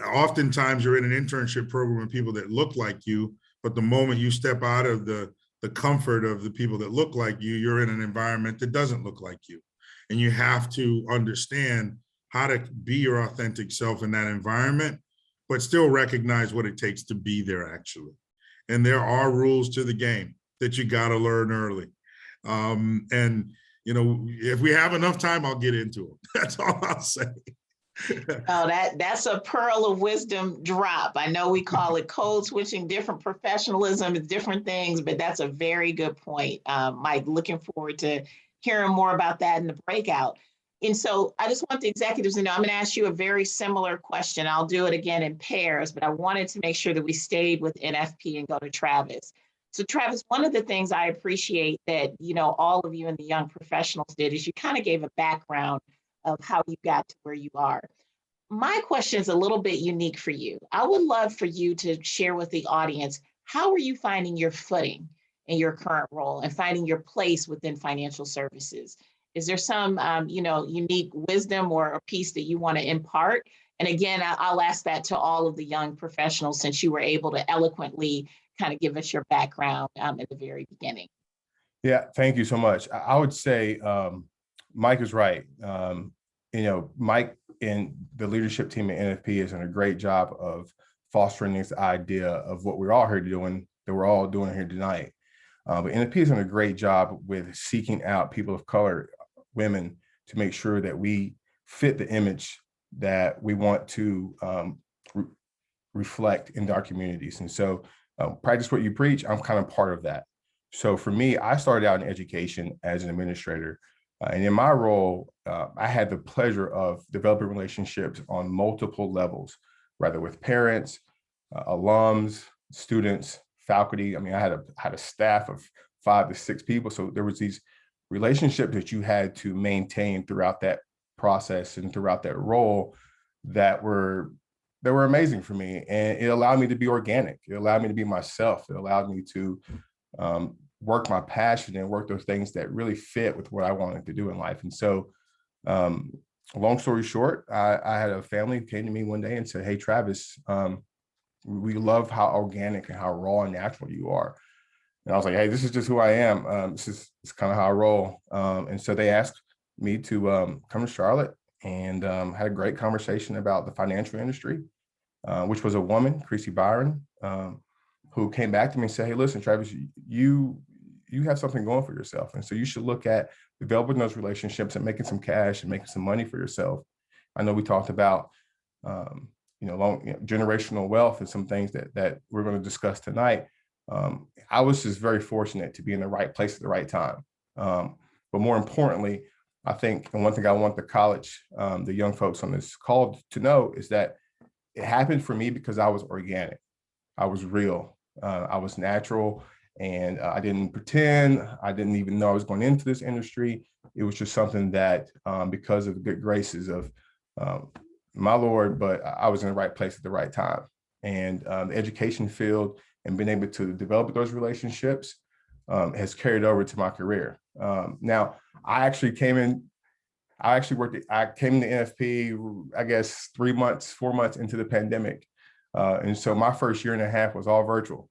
Oftentimes you're in an internship program with people that look like you, but the moment you step out of the comfort of the people that look like you, you're in an environment that doesn't look like you. And you have to understand how to be your authentic self in that environment, but still recognize what it takes to be there actually. And there are rules to the game that you got to learn early. If we have enough time, I'll get into them. That's all I'll say. Oh, that's a pearl of wisdom drop. I know we call it code switching, different professionalism, different things, but that's a very good point. Mike, looking forward to hearing more about that in the breakout. And so I just want the executives to know, I'm going to ask you a very similar question. I'll do it again in pairs, but I wanted to make sure that we stayed with NFP and go to Travis. So Travis, one of the things I appreciate that, all of you and the young professionals did is you kind of gave a background of how you got to where you are. My question is a little bit unique for you. I would love for you to share with the audience, how are you finding your footing in your current role and finding your place within financial services? Is there some, unique wisdom or a piece that you want to impart? And again, I'll ask that to all of the young professionals, since you were able to eloquently kind of give us your background at the very beginning. Yeah, thank you so much. I would say Mike is right. Mike and the leadership team at NFP is doing a great job of fostering this idea of what we're all here doing, that we're all doing here tonight. But NFP is doing a great job with seeking out people of color, women, to make sure that we fit the image that we want to reflect into our communities. And so practice what you preach, I'm kind of part of that. So for me, I started out in education as an administrator. And in my role, I had the pleasure of developing relationships on multiple levels, whether with parents, alums, students, faculty. I mean, I had a staff of 5 to 6 people. So there was these relationships that you had to maintain throughout that process and throughout that role that were amazing for me. And it allowed me to be organic. It allowed me to be myself. It allowed me to work my passion and work those things that really fit with what I wanted to do in life. And so long story short, I had a family who came to me one day and said, "Hey, Travis, we love how organic and how raw and natural you are." And I was like, "Hey, this is just who I am. This is kind of how I roll." And so they asked me to come to Charlotte and had a great conversation about the financial industry, which was a woman, Kristi Byron, who came back to me and said, "Hey, listen, Travis, you have something going for yourself. And so you should look at developing those relationships and making some cash and making some money for yourself." I know we talked about, generational wealth and some things that we're going to discuss tonight. I was just very fortunate to be in the right place at the right time. But more importantly, I think, and one thing I want the young folks on this call to know is that it happened for me because I was organic. I was real. I was natural. And I didn't pretend. I didn't even know I was going into this industry. It was just something that, because of the good graces of my Lord, but I was in the right place at the right time. And the education field and being able to develop those relationships has carried over to my career. Now, I came into NFP, I guess 4 months into the pandemic. And so my first year and a half was all virtual.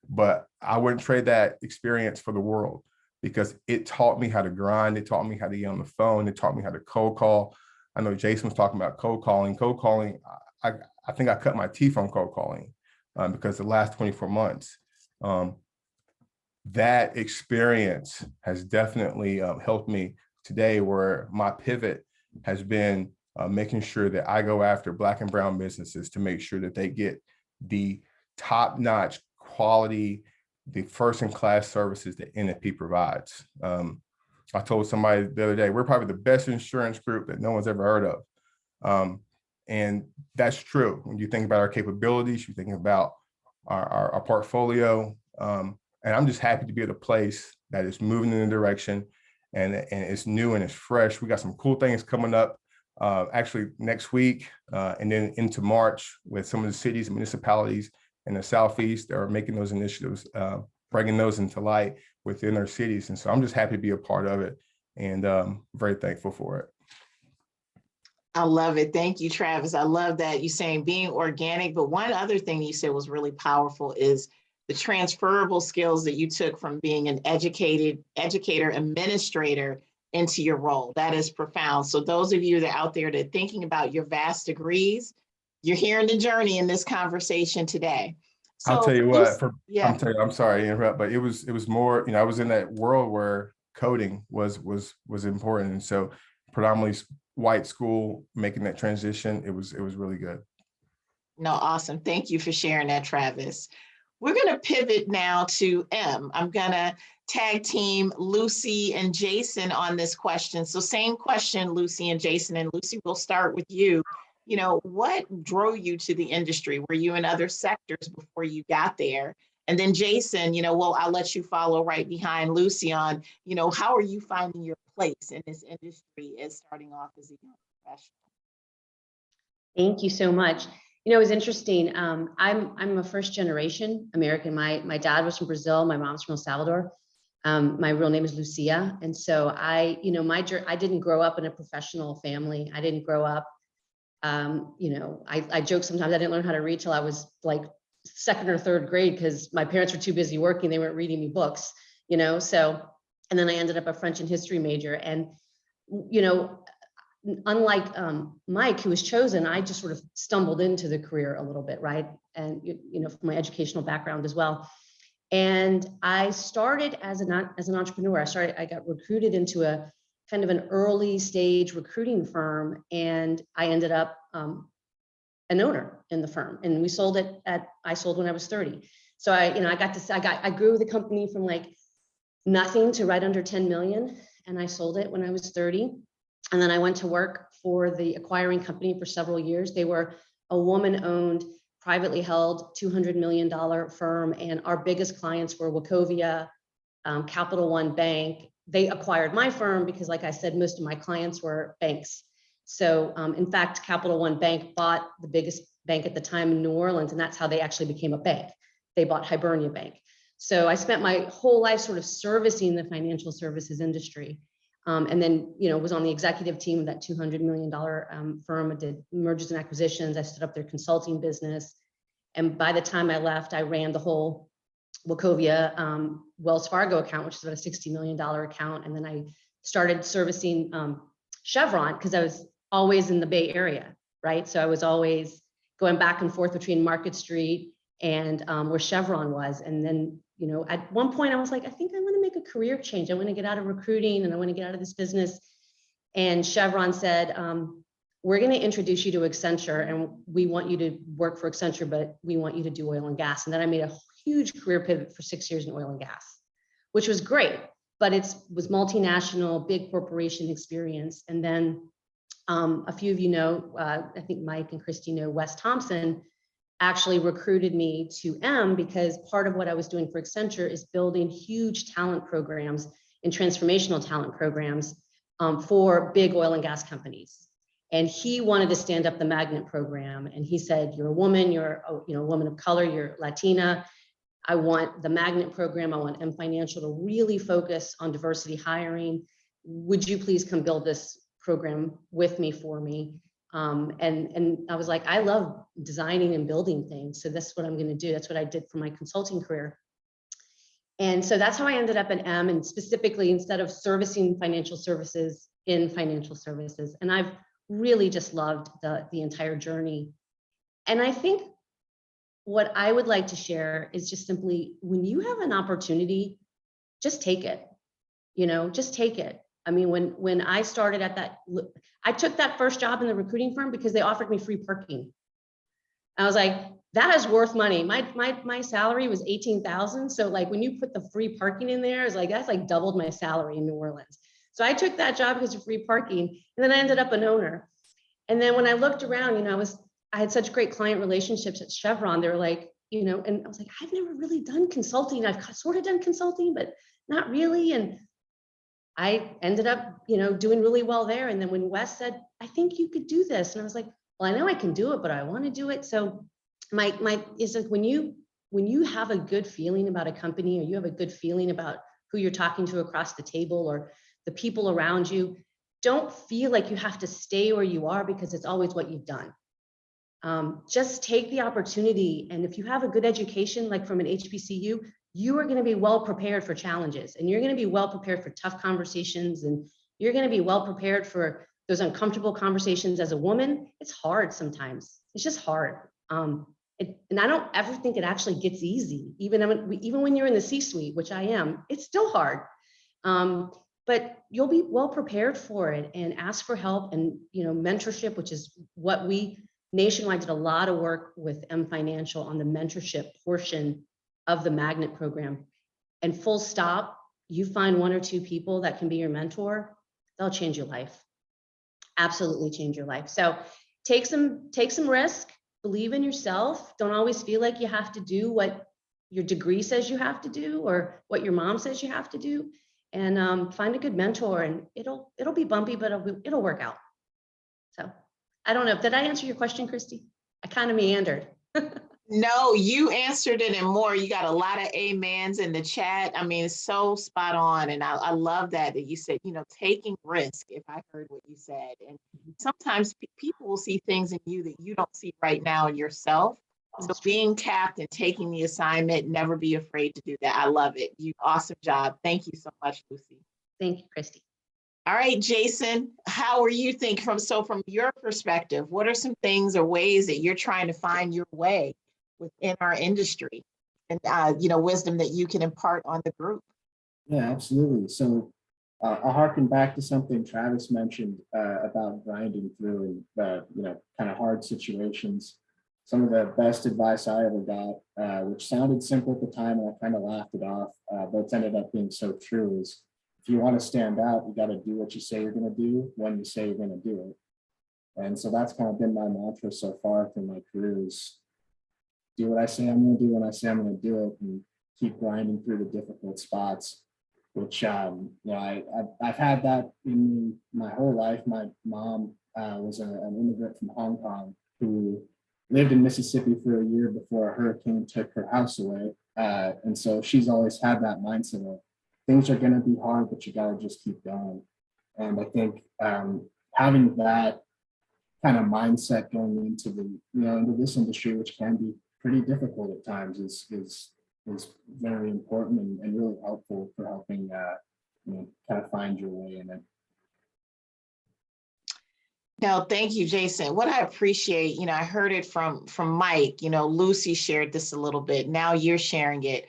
But I wouldn't trade that experience for the world, because it taught me how to grind. It taught me how to get on the phone. It taught me how to cold call. I know Jason was talking about cold calling. Cold calling, I think I cut my teeth on cold calling because the last 24 months, that experience has definitely helped me today, where my pivot has been making sure that I go after Black and brown businesses to make sure that they get the top-notch quality, the first-in-class services that NFP provides. I told somebody the other day, we're probably the best insurance group that no one's ever heard of. And that's true. When you think about our capabilities, you think about our portfolio. And I'm just happy to be at a place that is moving in the direction and it's new and it's fresh. We got some cool things coming up actually next week and then into March with some of the cities and municipalities in the Southeast that are making those initiatives, bringing those into light within their cities. And so I'm just happy to be a part of it and very thankful for it. I love it. Thank you, Travis. I love that you saying being organic. But one other thing you said was really powerful is the transferable skills that you took from being an educator, administrator into your role. That is profound. So those of you that are out there that are thinking about your vast degrees, you're hearing the journey in this conversation today. So, I'll tell you what, yeah. I'm sorry to interrupt, but it was more, I was in that world where coding was important. And so predominantly white school, making that transition, it was really good. No, awesome. Thank you for sharing that, Travis. We're going to pivot now to M. I'm going to tag team Lucy and Jason on this question. So same question, Lucy and Jason. And Lucy, we'll start with you. What drove you to the industry? Were you in other sectors before you got there? And then Jason, I'll let you follow right behind Lucy on, how are you finding your place in this industry as starting off as a young professional? Thank you so much. It was interesting. I'm a first generation American. My dad was from Brazil. My mom's from El Salvador. My real name is Lucia. And so I didn't grow up in a professional family. I didn't grow up, I joke sometimes I didn't learn how to read till I was like second or third grade because my parents were too busy working. They weren't reading me books, so, and then I ended up a French and history major. And, unlike Mike, who was chosen, I just sort of stumbled into the career a little bit, right? And, from my educational background as well. And I started as an entrepreneur. I got recruited into a kind of an early stage recruiting firm, and I ended up an owner in the firm, and we sold it I sold when I was 30. So I grew the company from like nothing to right under 10 million, and I sold it when I was 30. And then I went to work for the acquiring company for several years. They were a woman-owned, privately held $200 million firm, and our biggest clients were Wachovia, Capital One Bank. They acquired my firm because, like I said, most of my clients were banks. So in fact, Capital One Bank bought the biggest bank at the time in New Orleans, and that's how they actually became a bank. They bought Hibernia Bank. So I spent my whole life sort of servicing the financial services industry. And then, was on the executive team of that $200 million firm. I did mergers and acquisitions. I stood up their consulting business. And by the time I left, I ran the whole Wachovia Wells Fargo account, which is about a $60 million account. And then I started servicing Chevron because I was always in the Bay Area, right? So I was always going back and forth between Market Street and where Chevron was. And then, at one point I was like, I think I want to make a career change. I want to get out of recruiting and I want to get out of this business. And Chevron said, we're going to introduce you to Accenture, and we want you to work for Accenture, but we want you to do oil and gas. And then I made a huge career pivot for 6 years in oil and gas, which was great, but it was multinational, big corporation experience. And then a few of you know, I think Mike and Christy know, Wes Thompson actually recruited me to M because part of what I was doing for Accenture is building huge talent programs and transformational talent programs for big oil and gas companies. And he wanted to stand up the magnet program. And he said, you're a woman, you're a woman of color, you're Latina. I want the magnet program. I want M Financial to really focus on diversity hiring. Would you please come build this program with me for me? And I was like, I love designing and building things. So that's what I'm going to do. That's what I did for my consulting career. And so that's how I ended up at M, and specifically instead of servicing financial services in financial services. And I've really just loved the entire journey. And I think what I would like to share is just simply, when you have an opportunity, just take it, just take it. I mean, when I started at that, I took that first job in the recruiting firm because they offered me free parking. I was like, that is worth money. My salary was 18,000. So like when you put the free parking in there, it's like, that's like doubled my salary in New Orleans. So I took that job because of free parking, and then I ended up an owner. And then when I looked around, you know, I had such great client relationships at Chevron. They were like, you know, and I was like, I've never really done consulting. I've sort of done consulting, but not really. And I ended up, you know, doing really well there. And then when Wes said, I think you could do this. And I was like, well, I know I can do it, but I want to do it. So my is like when you have a good feeling about a company, or you have a good feeling about who you're talking to across the table or the people around you, don't feel like you have to stay where you are because it's always what you've done. Just take the opportunity. And if you have a good education, like from an HBCU, you are going to be well prepared for challenges, and you're going to be well prepared for tough conversations, and you're going to be well prepared for those uncomfortable conversations. As a woman, it's hard sometimes. It's just hard. And I don't ever think it actually gets easy. Even when you're in the C-suite, which I am, it's still hard. But you'll be well prepared for it, and ask for help and, you know, mentorship, which is what we Nationwide did a lot of work with M Financial on the mentorship portion of the magnet program. And full stop, you find one or two people that can be your mentor, they'll change your life. Absolutely change your life. So take some risk, believe in yourself. Don't always feel like you have to do what your degree says you have to do or what your mom says you have to do. And find a good mentor, and it'll be bumpy, but it'll work out. So I don't know. Did I answer your question, Christy? I kind of meandered. No, you answered it and more. You got a lot of amens in the chat. I mean, it's so spot on. And I love that you said, you know, taking risk, if I heard what you said. And sometimes people will see things in you that you don't see right now in yourself. So being tapped and taking the assignment, never be afraid to do that. I love it. Awesome job. Thank you so much, Lucy. Thank you, Christy. All right, Jason, how are you thinking from your perspective? What are some things or ways that you're trying to find your way within our industry, and you know, wisdom that you can impart on the group? Yeah, absolutely. So I'll harken back to something Travis mentioned about grinding through and you know, kind of hard situations. Some of the best advice I ever got, which sounded simple at the time, and I kind of laughed it off, but it's ended up being so true, is if you want to stand out, you got to do what you say you're going to do when you say you're going to do it. And so that's kind of been my mantra so far through my career, is do what I say I'm going to do when I say I'm going to do it, and keep grinding through the difficult spots, which, you know, I've had that in my whole life. My mom was an immigrant from Hong Kong who lived in Mississippi for a year before a hurricane took her house away. And so she's always had that mindset of things are going to be hard, but you got to just keep going. And I think having that kind of mindset going into into this industry, which can be pretty difficult at times, is very important and really helpful for helping you know, kind of find your way in it. No, thank you, Jason. What I appreciate, you know, I heard it from Mike, you know, Lucy shared this a little bit. Now you're sharing it.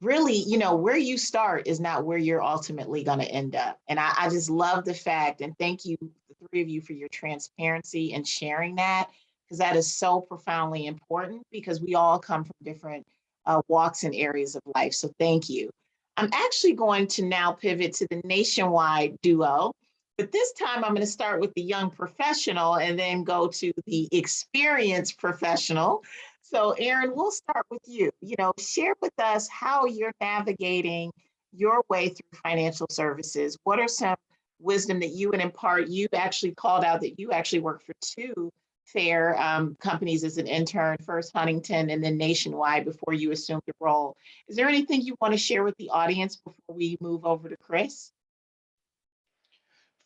Really, you know, where you start is not where you're ultimately going to end up. And I just love the fact, and thank you, the three of you, for your transparency and sharing that, because that is so profoundly important, because we all come from different walks and areas of life. So thank you. I'm actually going to now pivot to the nationwide duo. But this time I'm going to start with the young professional and then go to the experienced professional. So Aaron, we'll start with you. You know, share with us how you're navigating your way through financial services. What are some wisdom that you would impart? You actually called out that you actually worked for two fair companies as an intern, first Huntington and then Nationwide, before you assumed the role. Is there anything you want to share with the audience before we move over to Chris?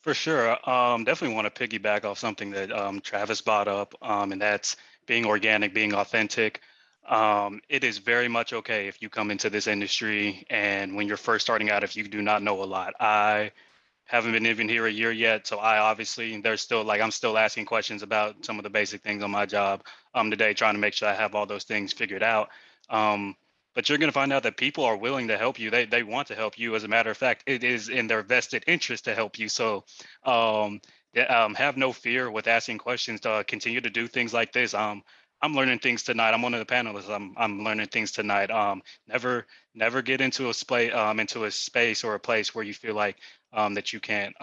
For sure. Definitely want to piggyback off something that Travis brought up, and that's being organic, being authentic. It is very much okay if you come into this industry and when you're first starting out, if you do not know a lot. I haven't been even here a year yet, so I'm still asking questions about some of the basic things on my job today, trying to make sure I have all those things figured out. but you're going to find out that people are willing to help you. They want to help you. As a matter of fact, it is in their vested interest to help you. So have no fear with asking questions. To continue to do things like this. I'm learning things tonight. I'm one of the panelists. I'm learning things tonight. Never get into a space or a place where you feel like that you can't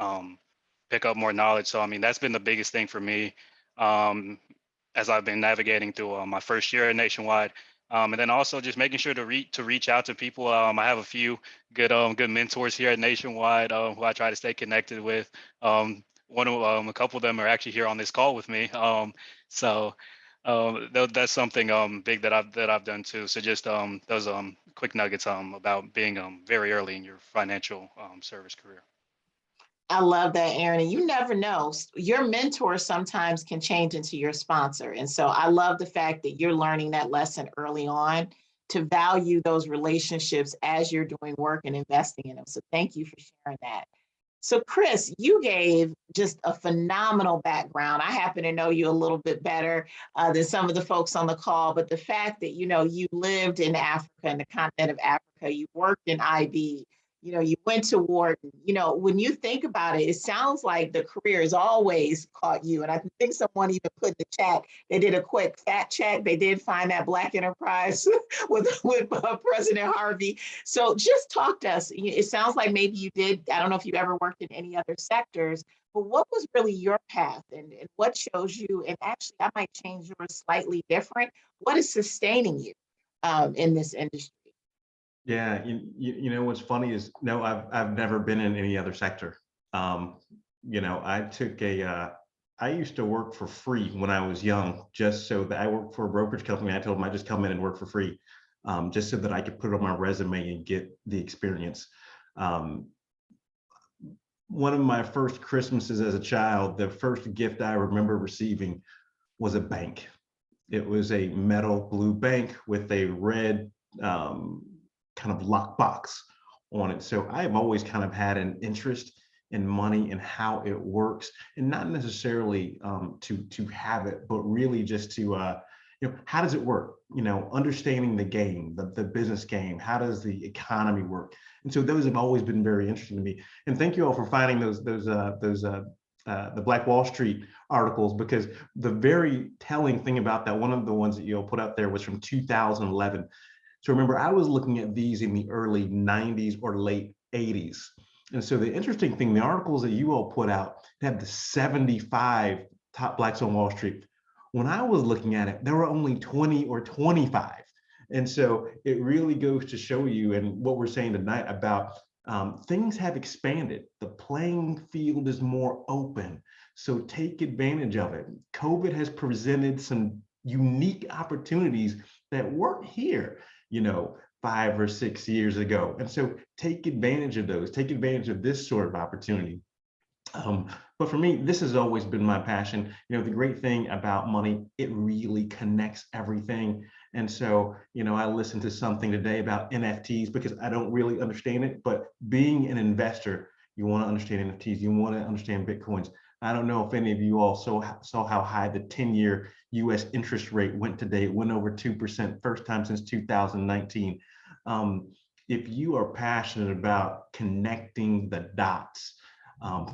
pick up more knowledge. So I mean, that's been the biggest thing for me as I've been navigating through my first year at Nationwide. And then also just making sure to reach out to people. I have a few good mentors here at Nationwide who I try to stay connected with. A couple of them are actually here on this call with me. So that's something big that I've done too. So just those quick nuggets about being very early in your financial service career. I love that, Aaron. And you never know, your mentor sometimes can change into your sponsor. And so I love the fact that you're learning that lesson early on to value those relationships as you're doing work and investing in them. So thank you for sharing that. So Chris, you gave just a phenomenal background. I happen to know you a little bit better than some of the folks on the call, but the fact that, you lived in Africa, in the continent of Africa, you worked in IB, you went to Wharton, when you think about it, it sounds like the career has always caught you. And I think someone even put in the chat, they did a quick fact check. They did find that Black enterprise with President Harvey. So just talk to us. It sounds like maybe you did. I don't know if you ever worked in any other sectors, but what was really your path and what chose you? And actually, I might change yours slightly different. What is sustaining you in this industry? Yeah, you know what's funny is no, I've never been in any other sector. I took I used to work for free when I was young, just so that I worked for a brokerage company. I told them I just come in and work for free, just so that I could put it on my resume and get the experience. One of my first Christmases as a child, the first gift I remember receiving was a bank. It was a metal blue bank with a red kind of lockbox on it. So I've always kind of had an interest in money and how it works, and not necessarily to have it, but really just to how does it work? Understanding the game, the business game. How does the economy work? And so those have always been very interesting to me. And thank you all for finding the Black Wall Street articles, because the very telling thing about that, one of the ones that you all put up there was from 2011. So remember, I was looking at these in the early 90s or late 80s. And so the interesting thing, the articles that you all put out had the 75 top Blacks on Wall Street. When I was looking at it, there were only 20 or 25. And so it really goes to show you, and what we're saying tonight about things have expanded. The playing field is more open. So take advantage of it. COVID has presented some unique opportunities that weren't here 5 or 6 years ago. And so take advantage of those, take advantage of this sort of opportunity. But for me, this has always been my passion. The great thing about money, it really connects everything. And so, I listened to something today about NFTs because I don't really understand it, but being an investor, you want to understand NFTs, you want to understand Bitcoins. I don't know if any of you all saw how high the 10-year US interest rate went today. It went over 2%, first time since 2019. If you are passionate about connecting the dots,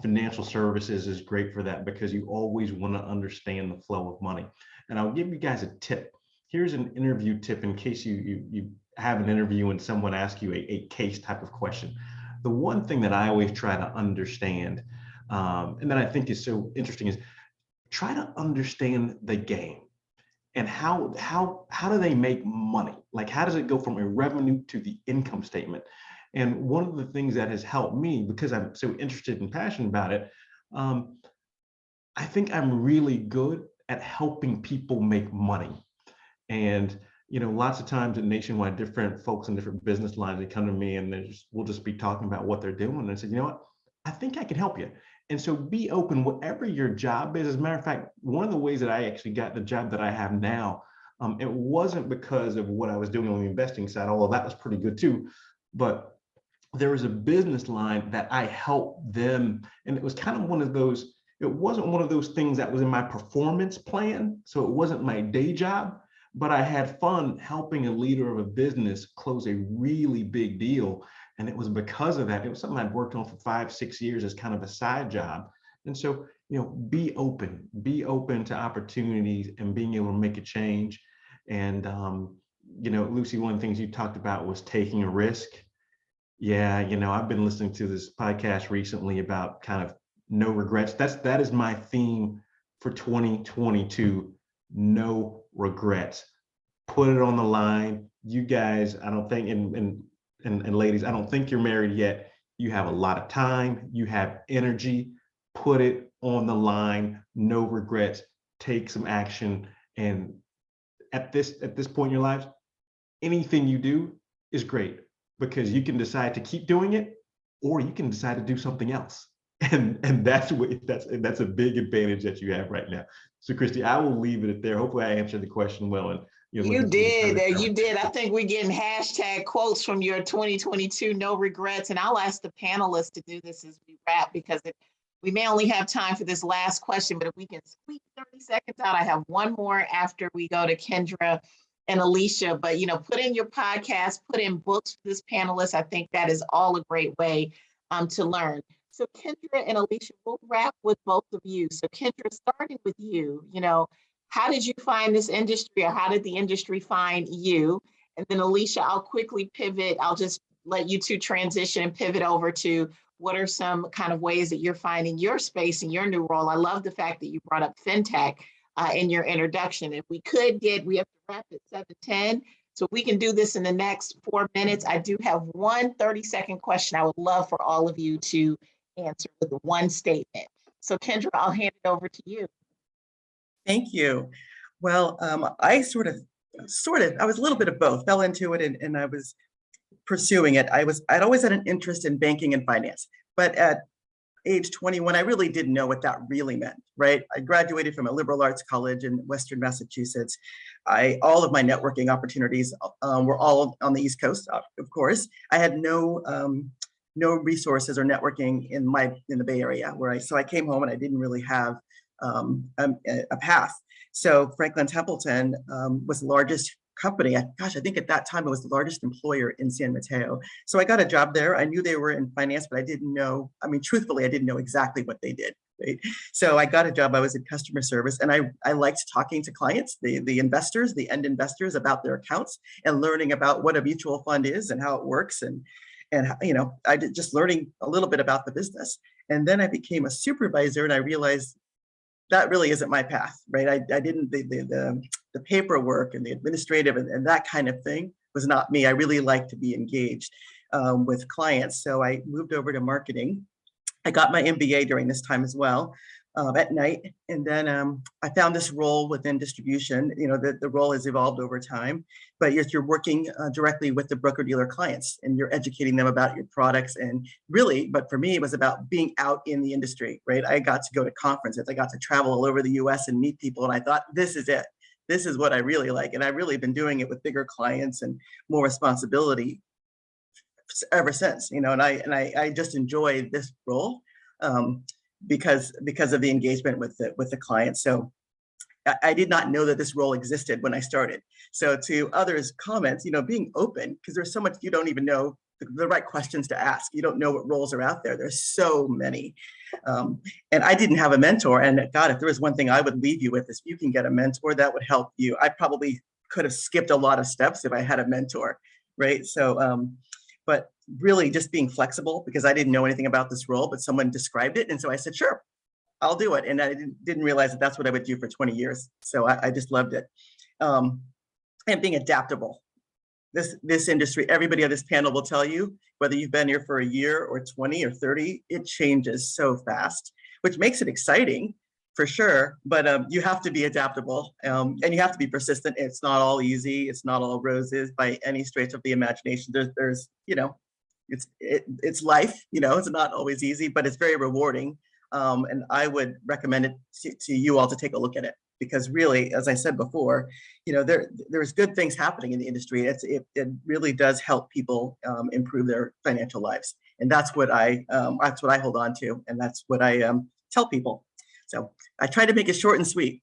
financial services is great for that, because you always want to understand the flow of money. And I'll give you guys a tip. Here's an interview tip in case you have an interview and someone asks you a case type of question. The one thing that I always try to understand, and that I think is so interesting, is try to understand the game and how do they make money? Like, how does it go from a revenue to the income statement? And one of the things that has helped me, because I'm so interested and passionate about it, I think I'm really good at helping people make money. And lots of times at Nationwide, different folks in different business lines, they come to me and we'll just be talking about what they're doing. And I said, what? I think I can help you. And so be open, whatever your job is. As a matter of fact, one of the ways that I actually got the job that I have now, it wasn't because of what I was doing on the investing side, although that was pretty good too. But there was a business line that I helped them. And it was kind of one of those, it wasn't one of those things that was in my performance plan. So it wasn't my day job, but I had fun helping a leader of a business close a really big deal. And it was because of that. It was something I'd worked on for 5, 6 years as kind of a side job. And so, be open to opportunities and being able to make a change. And, Lucy, one of the things you talked about was taking a risk. Yeah, I've been listening to this podcast recently about kind of no regrets. That is my theme for 2022. No regrets. Put it on the line. You guys, I don't think, and ladies, I don't think you're married yet. You have a lot of time. You have energy. Put it on the line. No regrets. Take some action. And at this point in your lives, anything you do is great, because you can decide to keep doing it, or you can decide to do something else. And that's a big advantage that you have right now. So Christy, I will leave it there. Hopefully I answered the question well. And you did. I think we're getting hashtag quotes from your 2022 no regrets. And I'll ask the panelists to do this as we wrap, because we may only have time for this last question, but if we can squeeze 30 seconds out, I have one more after we go to Kendra and Alicia. But put in your podcast, put in books for this panelist. I think that is all a great way to learn. So Kendra and Alicia, we'll wrap with both of you. So Kendra, starting with you, how did you find this industry, or how did the industry find you? And then Alicia, I'll quickly pivot. I'll just let you two transition and pivot over to what are some kind of ways that you're finding your space in your new role. I love the fact that you brought up FinTech in your introduction. If we have to wrap at 7:10. So we can do this in the next 4 minutes. I do have one 30-second question I would love for all of you to answer with one statement. So Kendra, I'll hand it over to you. Thank you. Well, I sort of, I was a little bit of both, fell into it and I was pursuing it. I'd always had an interest in banking and finance, but at age 21, I really didn't know what that really meant, right? I graduated from a liberal arts college in Western Massachusetts. All of my networking opportunities were all on the East Coast, of course. I had no resources or networking in the Bay Area, so I came home and I didn't really have a path. So Franklin Templeton was the largest company. I think at that time it was the largest employer in San Mateo. So I got a job there. I knew they were in finance, but I didn't know, truthfully, I didn't know exactly what they did. Right? So I got a job, I was in customer service, and I liked talking to clients, the investors, the end investors, about their accounts and learning about what a mutual fund is and how it works. And I did just learning a little bit about the business. And then I became a supervisor and I realized that really isn't my path, right? I didn't, the paperwork and the administrative and that kind of thing was not me. I really like to be engaged with clients. So I moved over to marketing. I got my MBA during this time as well at night. And then I found this role within distribution. The role has evolved over time, but you're working directly with the broker-dealer clients and you're educating them about your products. And really, but for me, it was about being out in the industry, right? I got to go to conferences. I got to travel all over the US and meet people. And I thought, this is it. This is what I really like. And I've really been doing it with bigger clients and more responsibility ever since, and I just enjoy this role because of the engagement with the client. So I did not know that this role existed when I started. So to others' comments, being open, because there's so much you don't even know the right questions to ask. You don't know what roles are out there. There's so many. And I didn't have a mentor. And God, if there was one thing I would leave you with is you can get a mentor that would help you. I probably could have skipped a lot of steps if I had a mentor, right? So, but really just being flexible, because I didn't know anything about this role, but someone described it. And so I said, sure, I'll do it. And I didn't realize that that's what I would do for 20 years. So I just loved it. And being adaptable. This industry, everybody on this panel will tell you, whether you've been here for a year or 20 or 30, it changes so fast, which makes it exciting for sure. But you have to be adaptable and you have to be persistent. It's not all easy. It's not all roses by any stretch of the imagination. There's it's life, it's not always easy, but it's very rewarding. And I would recommend it to you all to take a look at it. Because really, as I said before, there's good things happening in the industry. It really does help people improve their financial lives, and that's what I hold on to, and that's what I tell people. So I try to make it short and sweet.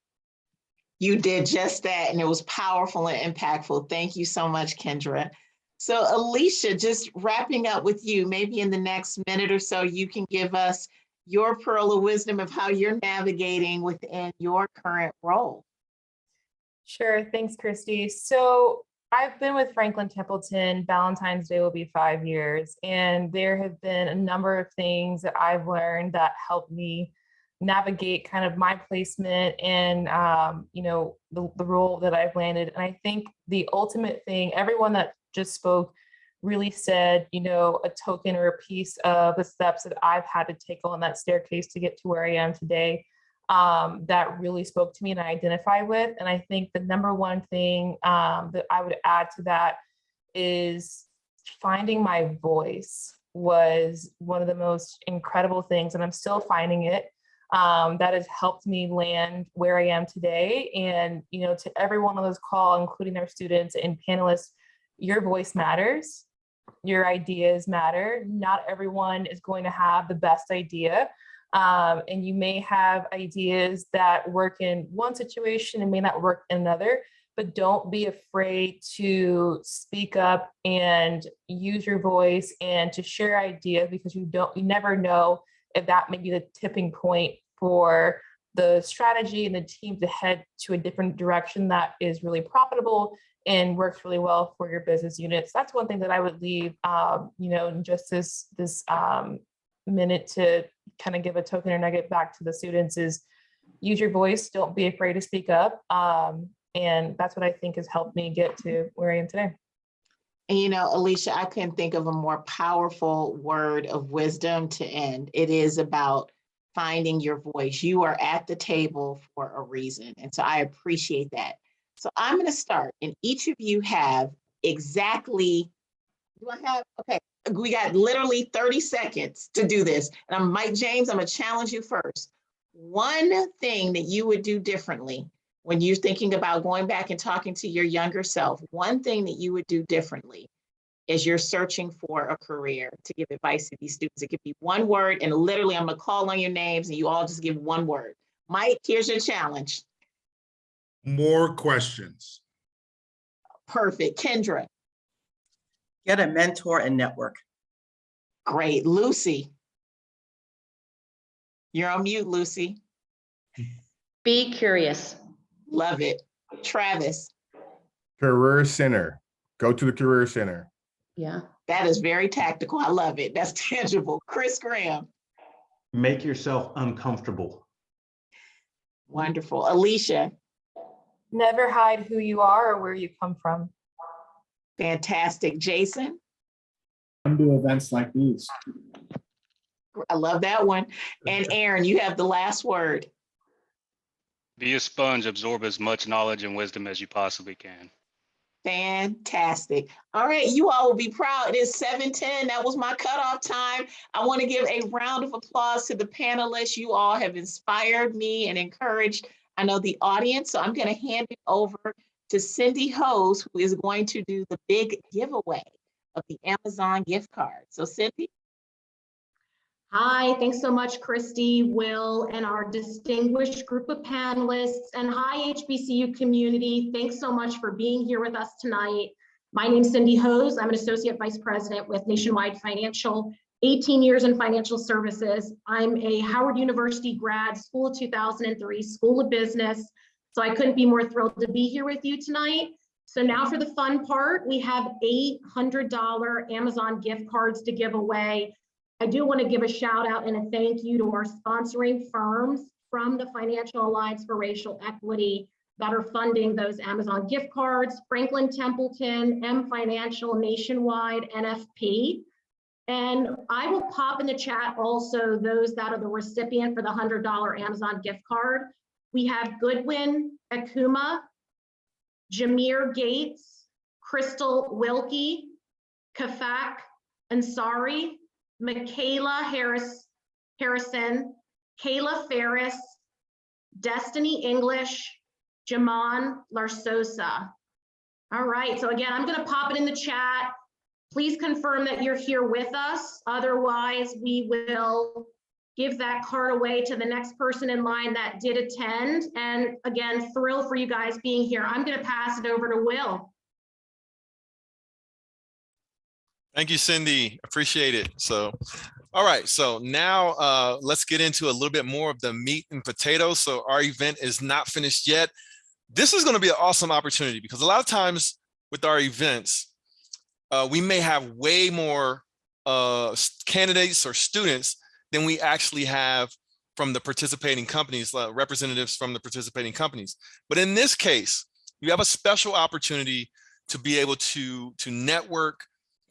You did just that, and it was powerful and impactful. Thank you so much, Kendra. So Alicia, just wrapping up with you, maybe in the next minute or so, you can give us your pearl of wisdom of how you're navigating within your current role. Sure, thanks, Christy. So I've been with Franklin Templeton. Valentine's Day will be 5 years, and there have been a number of things that I've learned that helped me navigate kind of my placement and the role that I've landed. And I think the ultimate thing, everyone that just spoke really said, a token or a piece of the steps that I've had to take on that staircase to get to where I am today, that really spoke to me and I identify with. And I think the number one thing that I would add to that is finding my voice was one of the most incredible things, and I'm still finding it. That has helped me land where I am today. And, to everyone on this call, including our students and panelists, your voice matters. Your ideas matter. Not everyone is going to have the best idea. And you may have ideas that work in one situation and may not work in another, but don't be afraid to speak up and use your voice and to share ideas, because you never know if that may be the tipping point for the strategy and the team to head to a different direction that is really profitable and works really well for your business units. That's one thing that I would leave, in just this minute to kind of give a token or nugget back to the students is use your voice. Don't be afraid to speak up. And that's what I think has helped me get to where I am today. And Alicia, I couldn't think of a more powerful word of wisdom to end. It is about finding your voice. You are at the table for a reason. And so I appreciate that. So I'm going to start, and each of you have exactly, okay, we got literally 30 seconds to do this. And I'm Mike James, I'm going to challenge you first. One thing that you would do differently when you're thinking about going back and talking to your younger self, one thing that you would do differently as you're searching for a career, to give advice to these students. It could be one word, and literally I'm going to call on your names and you all just give one word. Mike, here's your challenge. More questions. Perfect. Kendra. Get a mentor and network. Great. Lucy. You're on mute, Lucy. Be curious. Love it. Travis. Career Center. Go to the Career Center. Yeah. That is very tactical. I love it. That's tangible. Chris Graham. Make yourself uncomfortable. Wonderful. Alicia. Never hide who you are or where you come from. Fantastic. Jason. Come to events like these. I love that one. And Aaron, you have the last word. Be a sponge, absorb as much knowledge and wisdom as you possibly can. Fantastic. All right, you all will be proud. It is 7:10. That was my cutoff time. I want to give a round of applause to the panelists. You all have inspired me and encouraged, I know, the audience. So I'm going to hand it over to Cindy Hose, who is going to do the big giveaway of the Amazon gift card. So Cindy. Hi, thanks so much, Christy, Will, and our distinguished group of panelists. And hi, HBCU community. Thanks so much for being here with us tonight. My name is Cindy Hose. I'm an Associate Vice President with Nationwide Financial, 18 years in financial services. I'm a Howard University grad, School of 2003, School of Business. So I couldn't be more thrilled to be here with you tonight. So now for the fun part, we have $800 Amazon gift cards to give away. I do want to give a shout out and a thank you to our sponsoring firms from the Financial Alliance for Racial Equity that are funding those Amazon gift cards: Franklin Templeton, M Financial, Nationwide, NFP. And I will pop in the chat also those that are the recipient for the $100 Amazon gift card. We have Goodwin Akuma, Jameer Gates, Crystal Wilkie, Kafak Ansari, Michaela Harrison, Kayla Ferris, Destiny English, Jaman Larsosa. All right, so again, I'm gonna pop it in the chat. Please confirm that you're here with us. Otherwise, we will give that card away to the next person in line that did attend. And again, thrilled for you guys being here. I'm going to pass it over to Will. Thank you, Cindy. Appreciate it. So, all right. So now let's get into a little bit more of the meat and potatoes. So our event is not finished yet. This is going to be an awesome opportunity because a lot of times with our events, we may have way more candidates or students than we actually have from the participating companies, representatives from the participating companies. But in this case, you have a special opportunity to be able to network,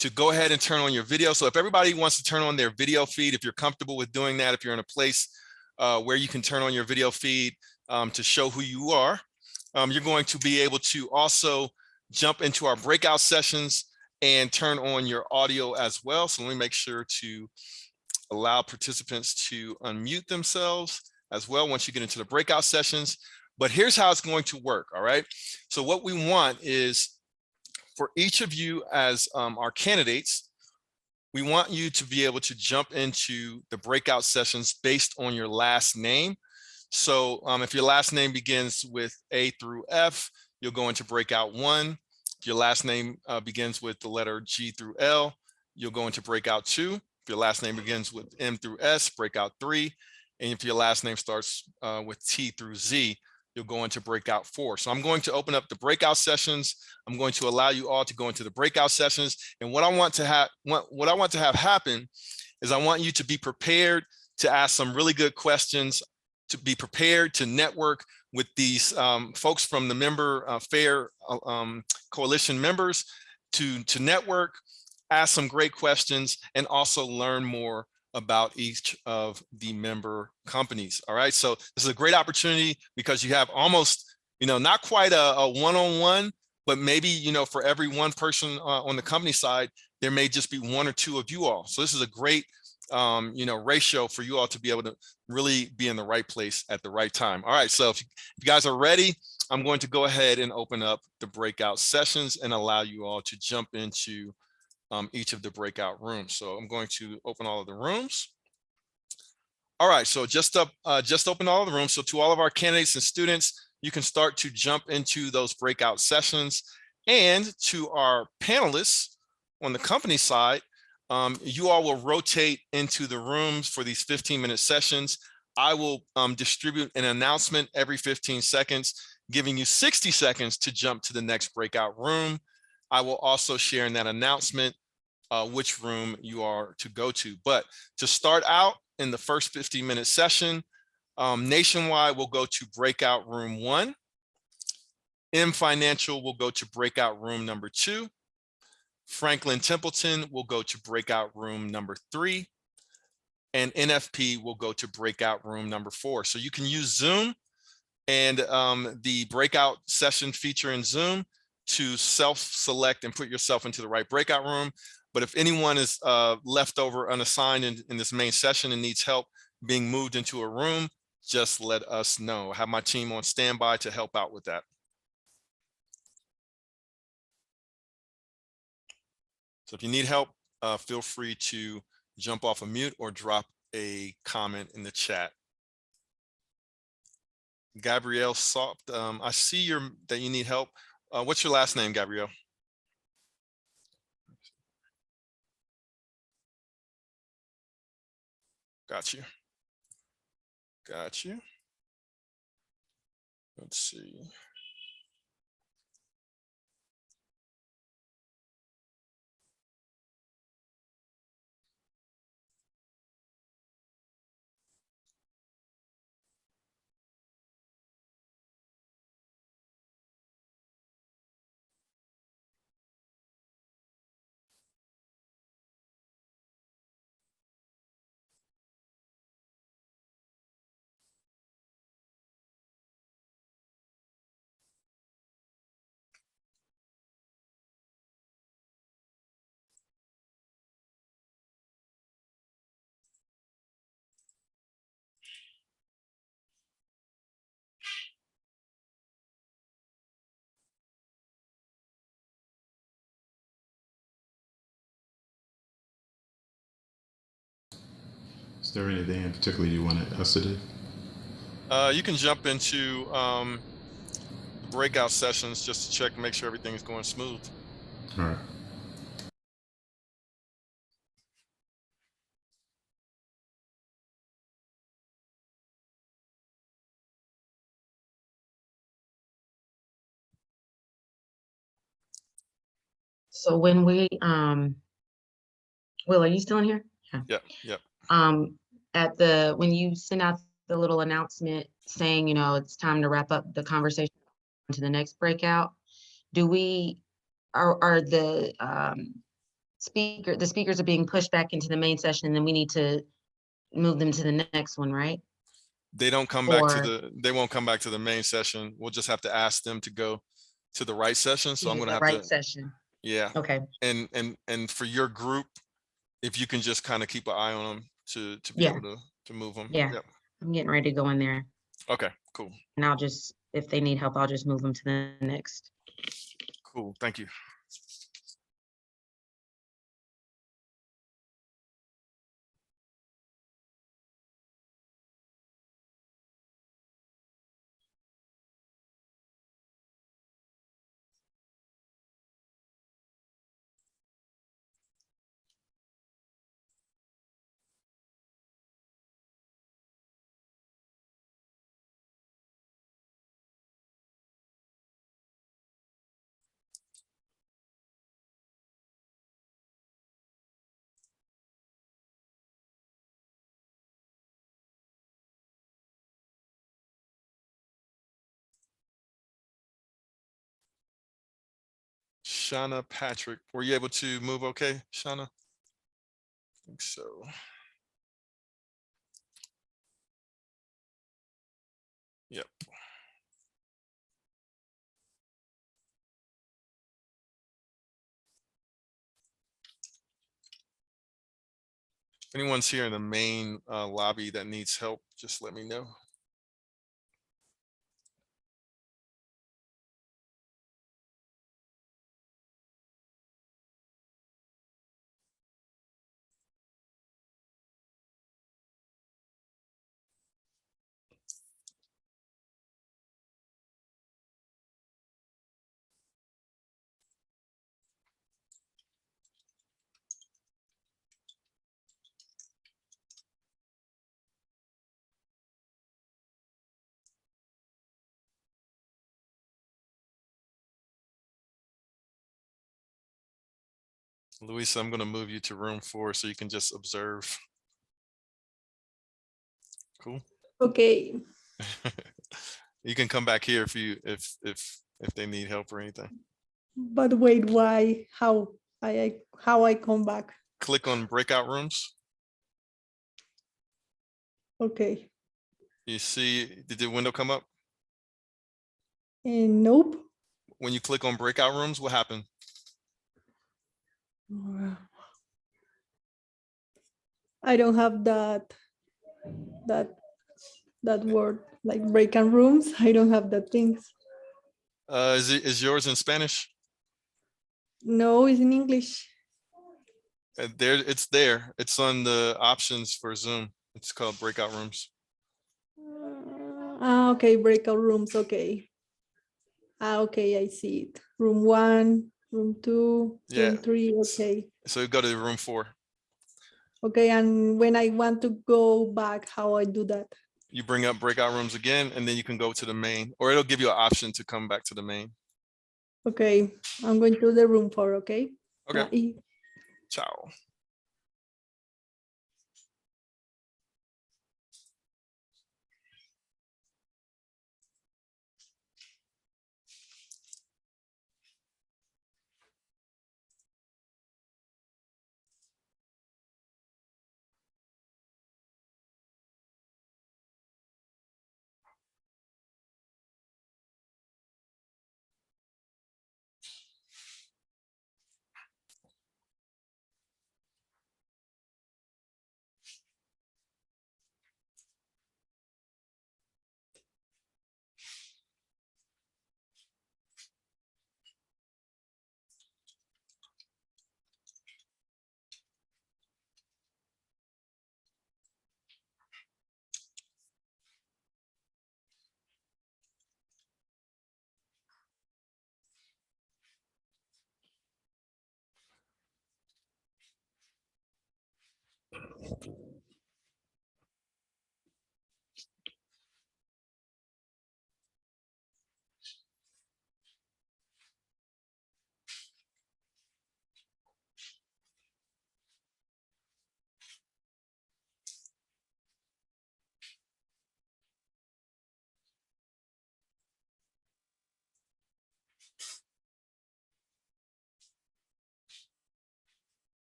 to go ahead and turn on your video. So if everybody wants to turn on their video feed, if you're comfortable with doing that, if you're in a place where you can turn on your video feed to show who you are, you're going to be able to also jump into our breakout sessions and turn on your audio as well. So let me make sure to allow participants to unmute themselves as well once you get into the breakout sessions. But here's how it's going to work, all right? So what we want is for each of you as our candidates, we want you to be able to jump into the breakout sessions based on your last name. So if your last name begins with A through F, you'll go into breakout 1. If your last name begins with the letter G through L, you'll go into breakout 2. If your last name begins with M through S, breakout 3. And if your last name starts with T through Z, you'll go into breakout 4. So I'm going to open up the breakout sessions. I'm going to allow you all to go into the breakout sessions. And what I want to have happen is I want you to be prepared to ask some really good questions, to be prepared to network with these folks from the member FAIR coalition members, to network, ask some great questions, and also learn more about each of the member companies. All right, so this is a great opportunity because you have almost, not quite a one-on-one, but maybe, for every one person on the company side, there may just be one or two of you all. So this is a great ratio for you all to be able to really be in the right place at the right time. All right, so if you guys are ready, I'm going to go ahead and open up the breakout sessions and allow you all to jump into each of the breakout rooms. So I'm going to open all of the rooms. All right, so just open all of the rooms. So to all of our candidates and students, you can start to jump into those breakout sessions. And to our panelists on the company side, you all will rotate into the rooms for these 15-minute sessions. I will distribute an announcement every 15 seconds, giving you 60 seconds to jump to the next breakout room. I will also share in that announcement which room you are to go to. But to start out in the first 15-minute session, Nationwide will go to breakout room 1. M Financial will go to breakout room number 2. Franklin Templeton will go to breakout room number 3. And NFP will go to breakout room number 4. So you can use Zoom and the breakout session feature in Zoom to self-select and put yourself into the right breakout room. But if anyone is left over unassigned in this main session and needs help being moved into a room, just let us know. I have my team on standby to help out with that. So if you need help, feel free to jump off of mute or drop a comment in the chat. Gabrielle Soft, I see that you need help. What's your last name, Gabrielle? Got you. Got you. Let's see. Is there anything in particular you wanted us to do? You can jump into the breakout sessions just to check, make sure everything is going smooth. All right. So when we, Will, are you still in here? Yeah. Yep. When you send out the little announcement saying, it's time to wrap up the conversation to the next breakout, are the speakers are being pushed back into the main session, and then we need to move them to the next one, right? They don't come back to they won't come back to the main session. We'll just have to ask them to go to the right session. So I'm going to have right session. Yeah. Okay. And for your group, if you can just kind of keep an eye on them to be able to move them. Yeah. Yep. I'm getting ready to go in there. Okay, cool. And I'll just, if they need help, I'll just move them to the next. Cool. Thank you. Shauna Patrick, were you able to move okay, Shauna? I think so. Yep. If anyone's here in the main lobby that needs help, just let me know. Luisa, I'm going to move you to room 4 so you can just observe. Cool. Okay. You can come back here if they need help or anything. But wait, why? How I come back? Click on breakout rooms. Okay. You see, did the window come up? Nope. When you click on breakout rooms, what happened? I don't have that word, like breakout rooms. I don't have that things. Is yours in Spanish? No, it's in English. It's there. It's on the options for Zoom. It's called breakout rooms. Okay, breakout rooms. Okay. Okay, I see it. Room 1, room 2, room 3. Okay. So you go to room 4. Okay, and when I want to go back, how I do that? You bring up breakout rooms again, and then you can go to the main, or it'll give you an option to come back to the main. Okay, I'm going to the room 4. Okay. Okay. Bye. Ciao.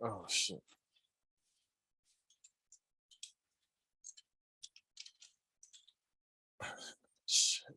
Oh, shit. Shit.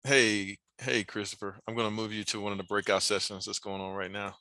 Hey, Christopher, I'm going to move you to one of the breakout sessions that's going on right now.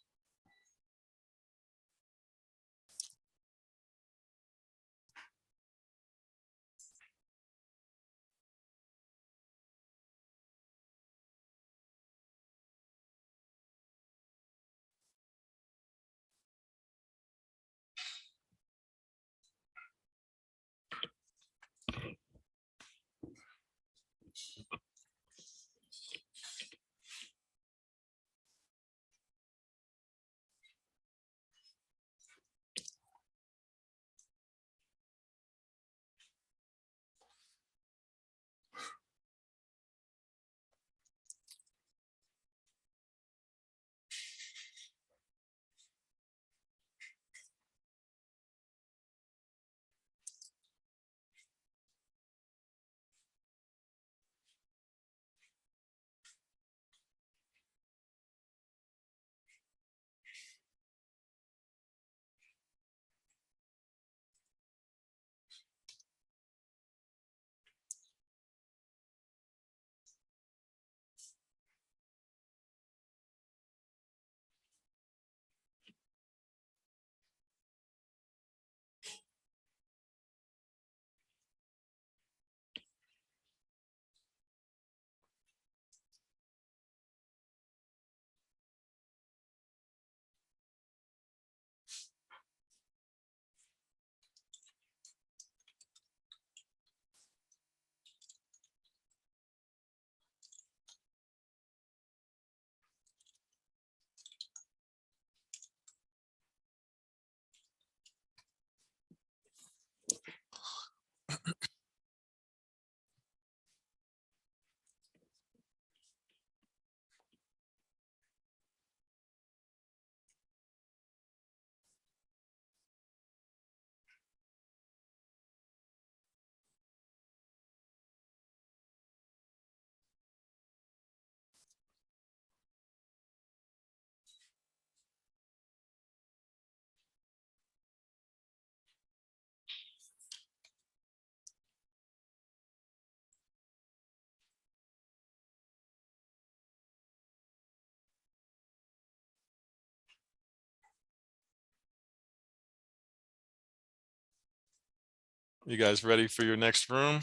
You guys ready for your next room?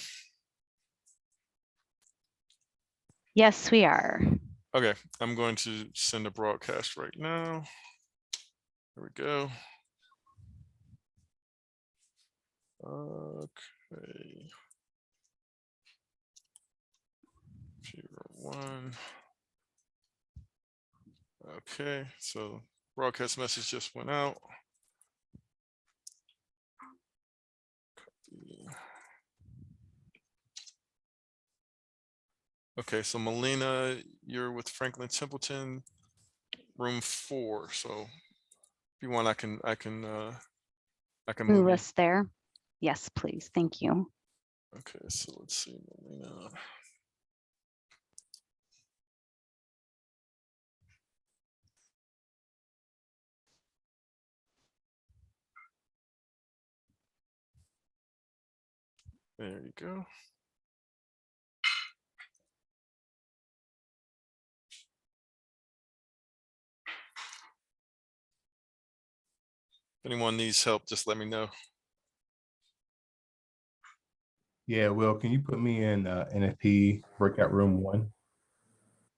Yes, we are. Okay, I'm going to send a broadcast right now. There we go. Okay. 01. Okay, so broadcast message just went out. Okay, so Melina, you're with Franklin Templeton, room 4. So if you want, I can move Move you. us there. Yes, please. Thank you. Okay, so let's see, Melina. There you go. If anyone needs help, just let me know. Yeah, Will, can you put me in NFP breakout room 1?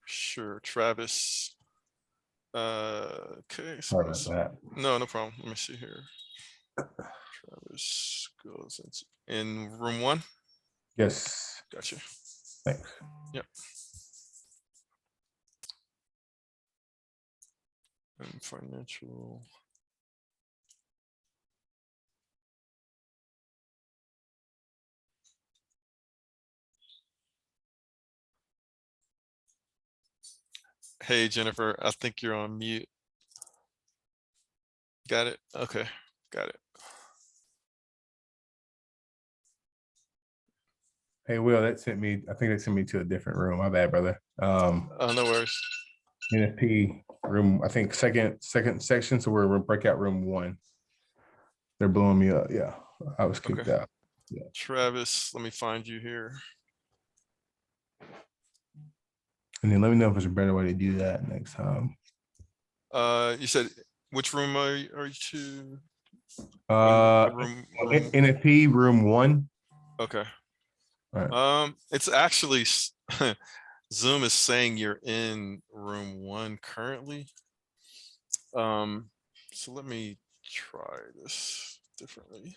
Sure, Travis. Okay, so Sorry about that. no problem. Let me see here. Travis goes in room 1. Yes. Gotcha. Thanks. Yep. And financial. Hey, Jennifer, I think you're on mute. Got it? Okay, got it. Hey, Will, that sent me, I think that sent me to a different room. My bad, brother. Oh, no worries. NFP room, I think second section. So we're in breakout room 1. They're blowing me up. Yeah, I was kicked out. Yeah. Travis, let me find you here. And then let me know if there's a better way to do that next time. You said which room are you to? NFP room 1. Okay. All right. It's actually Zoom is saying you're in room 1 currently. So let me try this differently.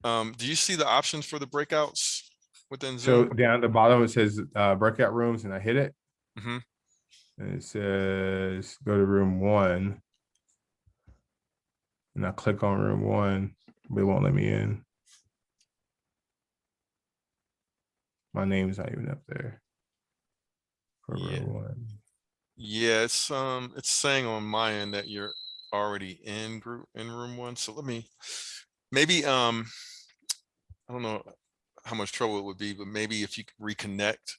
Do you see the options for the breakouts within So Zoom? down at the bottom, it says breakout rooms, and I hit it. Mm-hmm. And it says go to room 1. And I click on room 1, but it won't let me in. My name's not even up there. For room 1. Yeah, it's saying on my end that you're already in room 1. So let me maybe I don't know how much trouble it would be, but maybe if you could reconnect.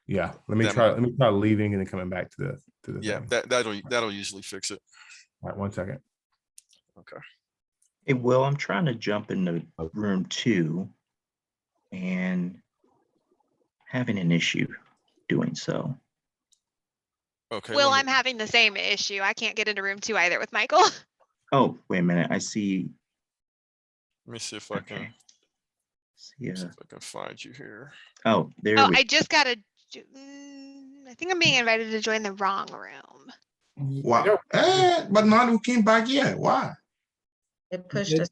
Yeah, let me try leaving and then coming back to the yeah, thing. that'll usually fix it. All right, 1 second. Okay. Hey, Will, I'm trying to jump into room 2 and having an issue doing so. Okay. Will, I'm having the same issue. I can't get into room 2 either with Michael. Oh, wait a minute. I see. Let me see if I can. See if I can find you here. Oh, there Oh, we I just got I think I'm being invited to join the wrong room. Wow. But none came back yet. Why? It pushed us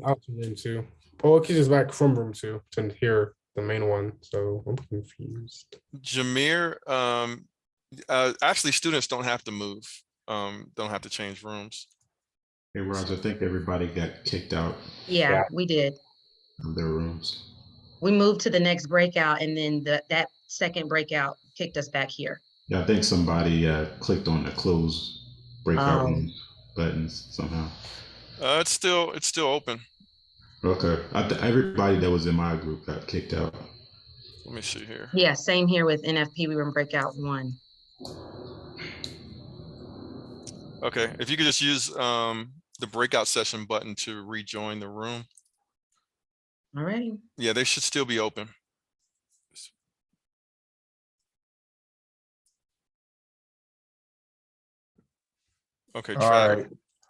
out to room 2. Well, it keeps us back from room 2 to here, the main one. So I'm confused. Jameer, actually students don't have to move. Don't have to change rooms. Hey, Roger, I think everybody got kicked out Yeah, we did. of their rooms. We moved to the next breakout, and then that second breakout kicked us back here. Yeah, I think somebody clicked on the close breakout room buttons somehow. It's still open. Okay, everybody that was in my group got kicked out. Let me see here. Yeah, same here with NFP. We were in breakout 1. Okay, if you could just use the breakout session button to rejoin the room. All right. Yeah, they should still be open. Okay, All track. right.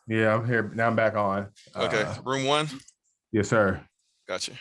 Yeah, I'm here. Now I'm back on. Okay, room 1. Yes, sir. Gotcha.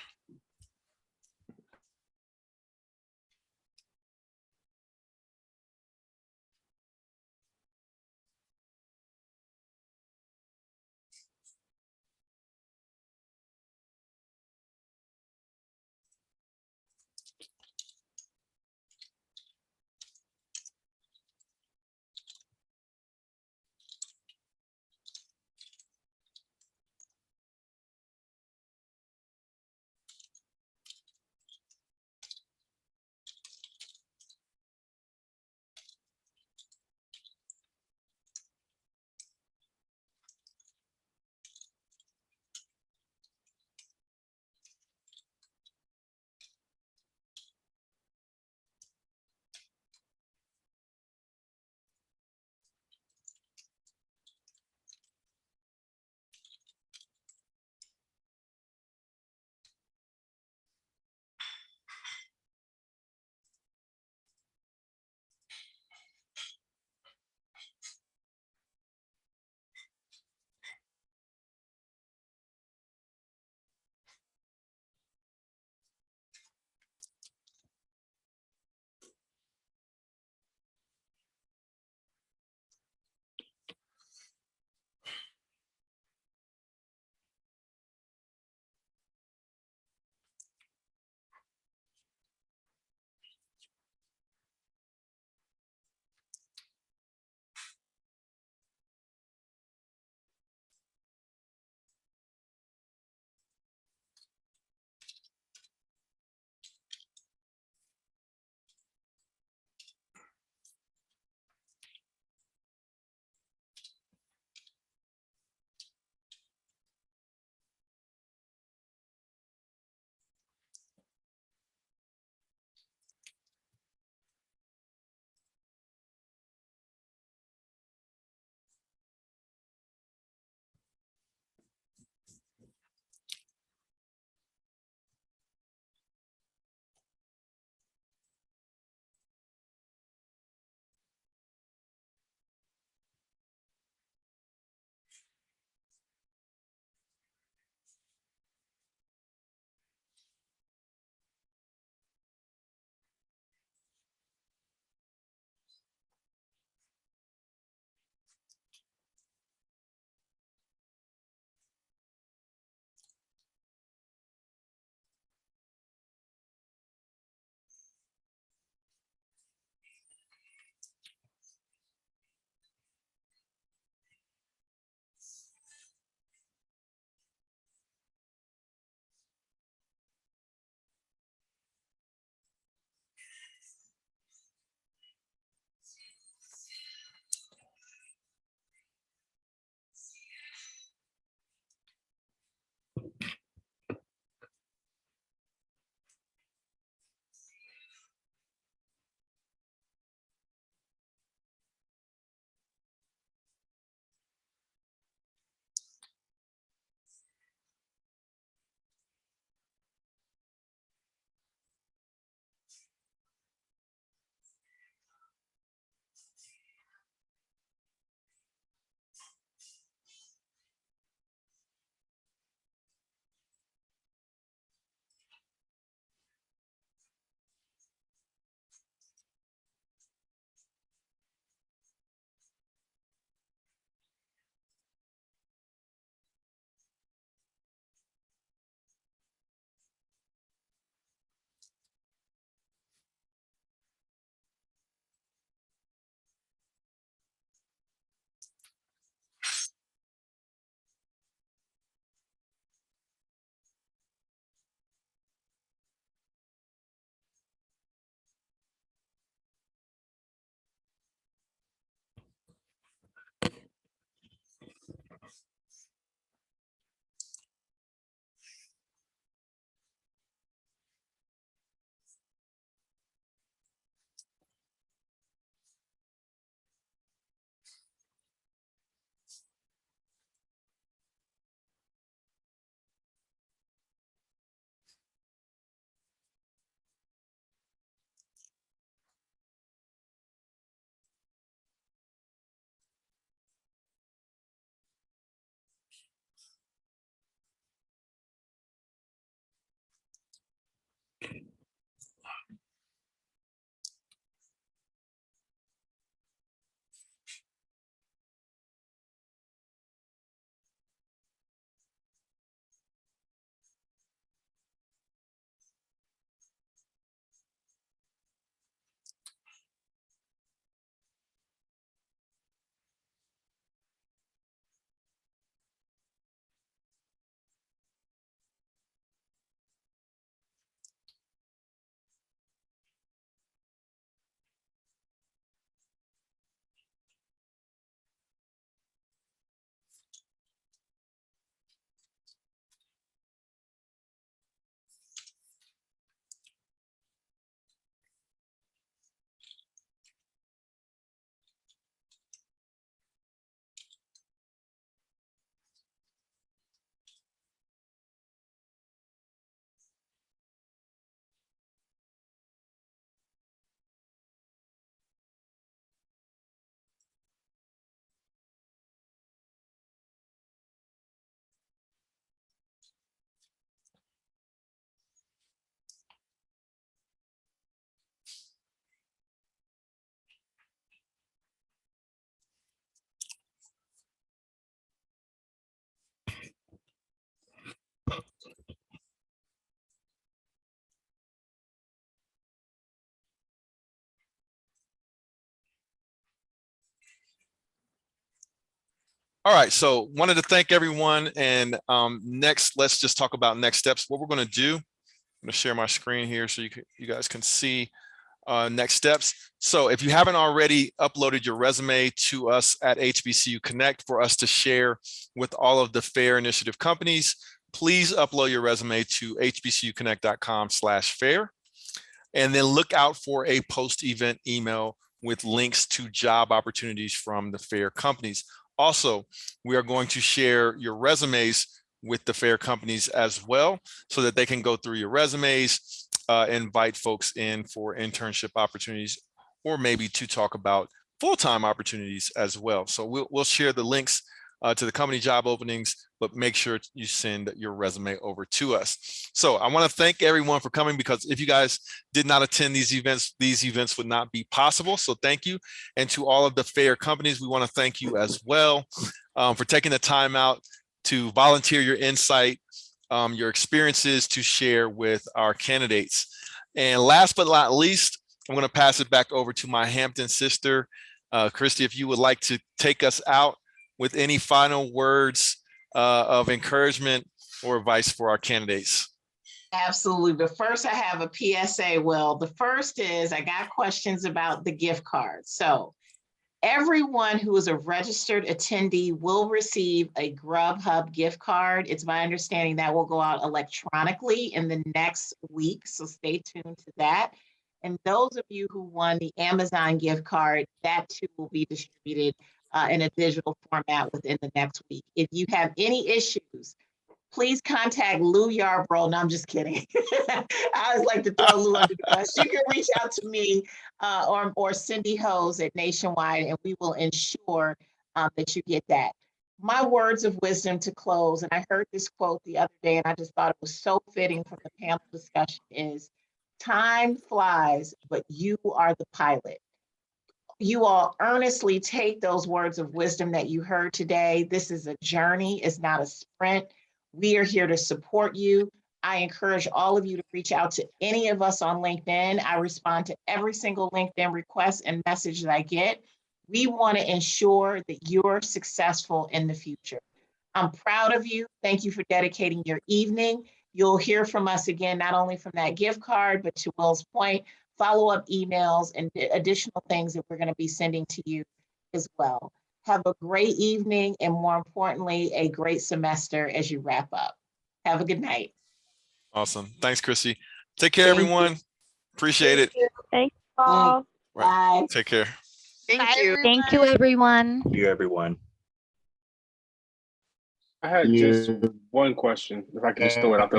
All right, so wanted to thank everyone. And next, let's just talk about next steps. What we're going to do, I'm going to share my screen here so you guys can see next steps. So if you haven't already uploaded your resume to us at HBCU Connect for us to share with all of the FAIR Initiative companies, please upload your resume to hbcuconnect.com/fair. And then look out for a post-event email with links to job opportunities from the FAIR companies. Also, we are going to share your resumes with the FAIR companies as well, so that they can go through your resumes, invite folks in for internship opportunities, or maybe to talk about full-time opportunities as well. So we'll share the links to the company job openings, but make sure you send your resume over to us. So I want to thank everyone for coming, because if you guys did not attend these events would not be possible. So thank you. And to all of the FAIR companies, we want to thank you as well for taking the time out to volunteer your insight, your experiences to share with our candidates. And last but not least, I'm going to pass it back over to my Hampton sister, Christy, if you would like to take us out with any final words of encouragement or advice for our candidates. Absolutely. But first I have a PSA, Will. The first is I got questions about the gift card. So everyone who is a registered attendee will receive a Grubhub gift card. It's my understanding that will go out electronically in the next week. So stay tuned to that. And those of you who won the Amazon gift card, that too will be distributed in a digital format within the next week. If you have any issues, please contact Lou Yarbrough. No, I'm just kidding. I always like to throw Lou under the bus. You can reach out to me or Cindy Hose at Nationwide, and we will ensure that you get that. My words of wisdom to close, and I heard this quote the other day, and I just thought it was so fitting from the panel discussion, is time flies, but you are the pilot. You all earnestly take those words of wisdom that you heard today. This is a journey, it's not a sprint. We are here to support you. I encourage all of you to reach out to any of us on LinkedIn. I respond to every single LinkedIn request and message that I get. We want to ensure that you're successful in the future. I'm proud of you. Thank you for dedicating your evening. You'll hear from us again, not only from that gift card, but to Will's point, follow-up emails and additional things that we're going to be sending to you as well. Have a great evening, and more importantly, a great semester as you wrap up. Have a good night. Awesome. Thanks, Christy. Take care, everyone. Appreciate it. Thanks all. Right. Take care. Thank you. Thank you, everyone. Thank you, everyone. I had just one question, if I could just throw it out there.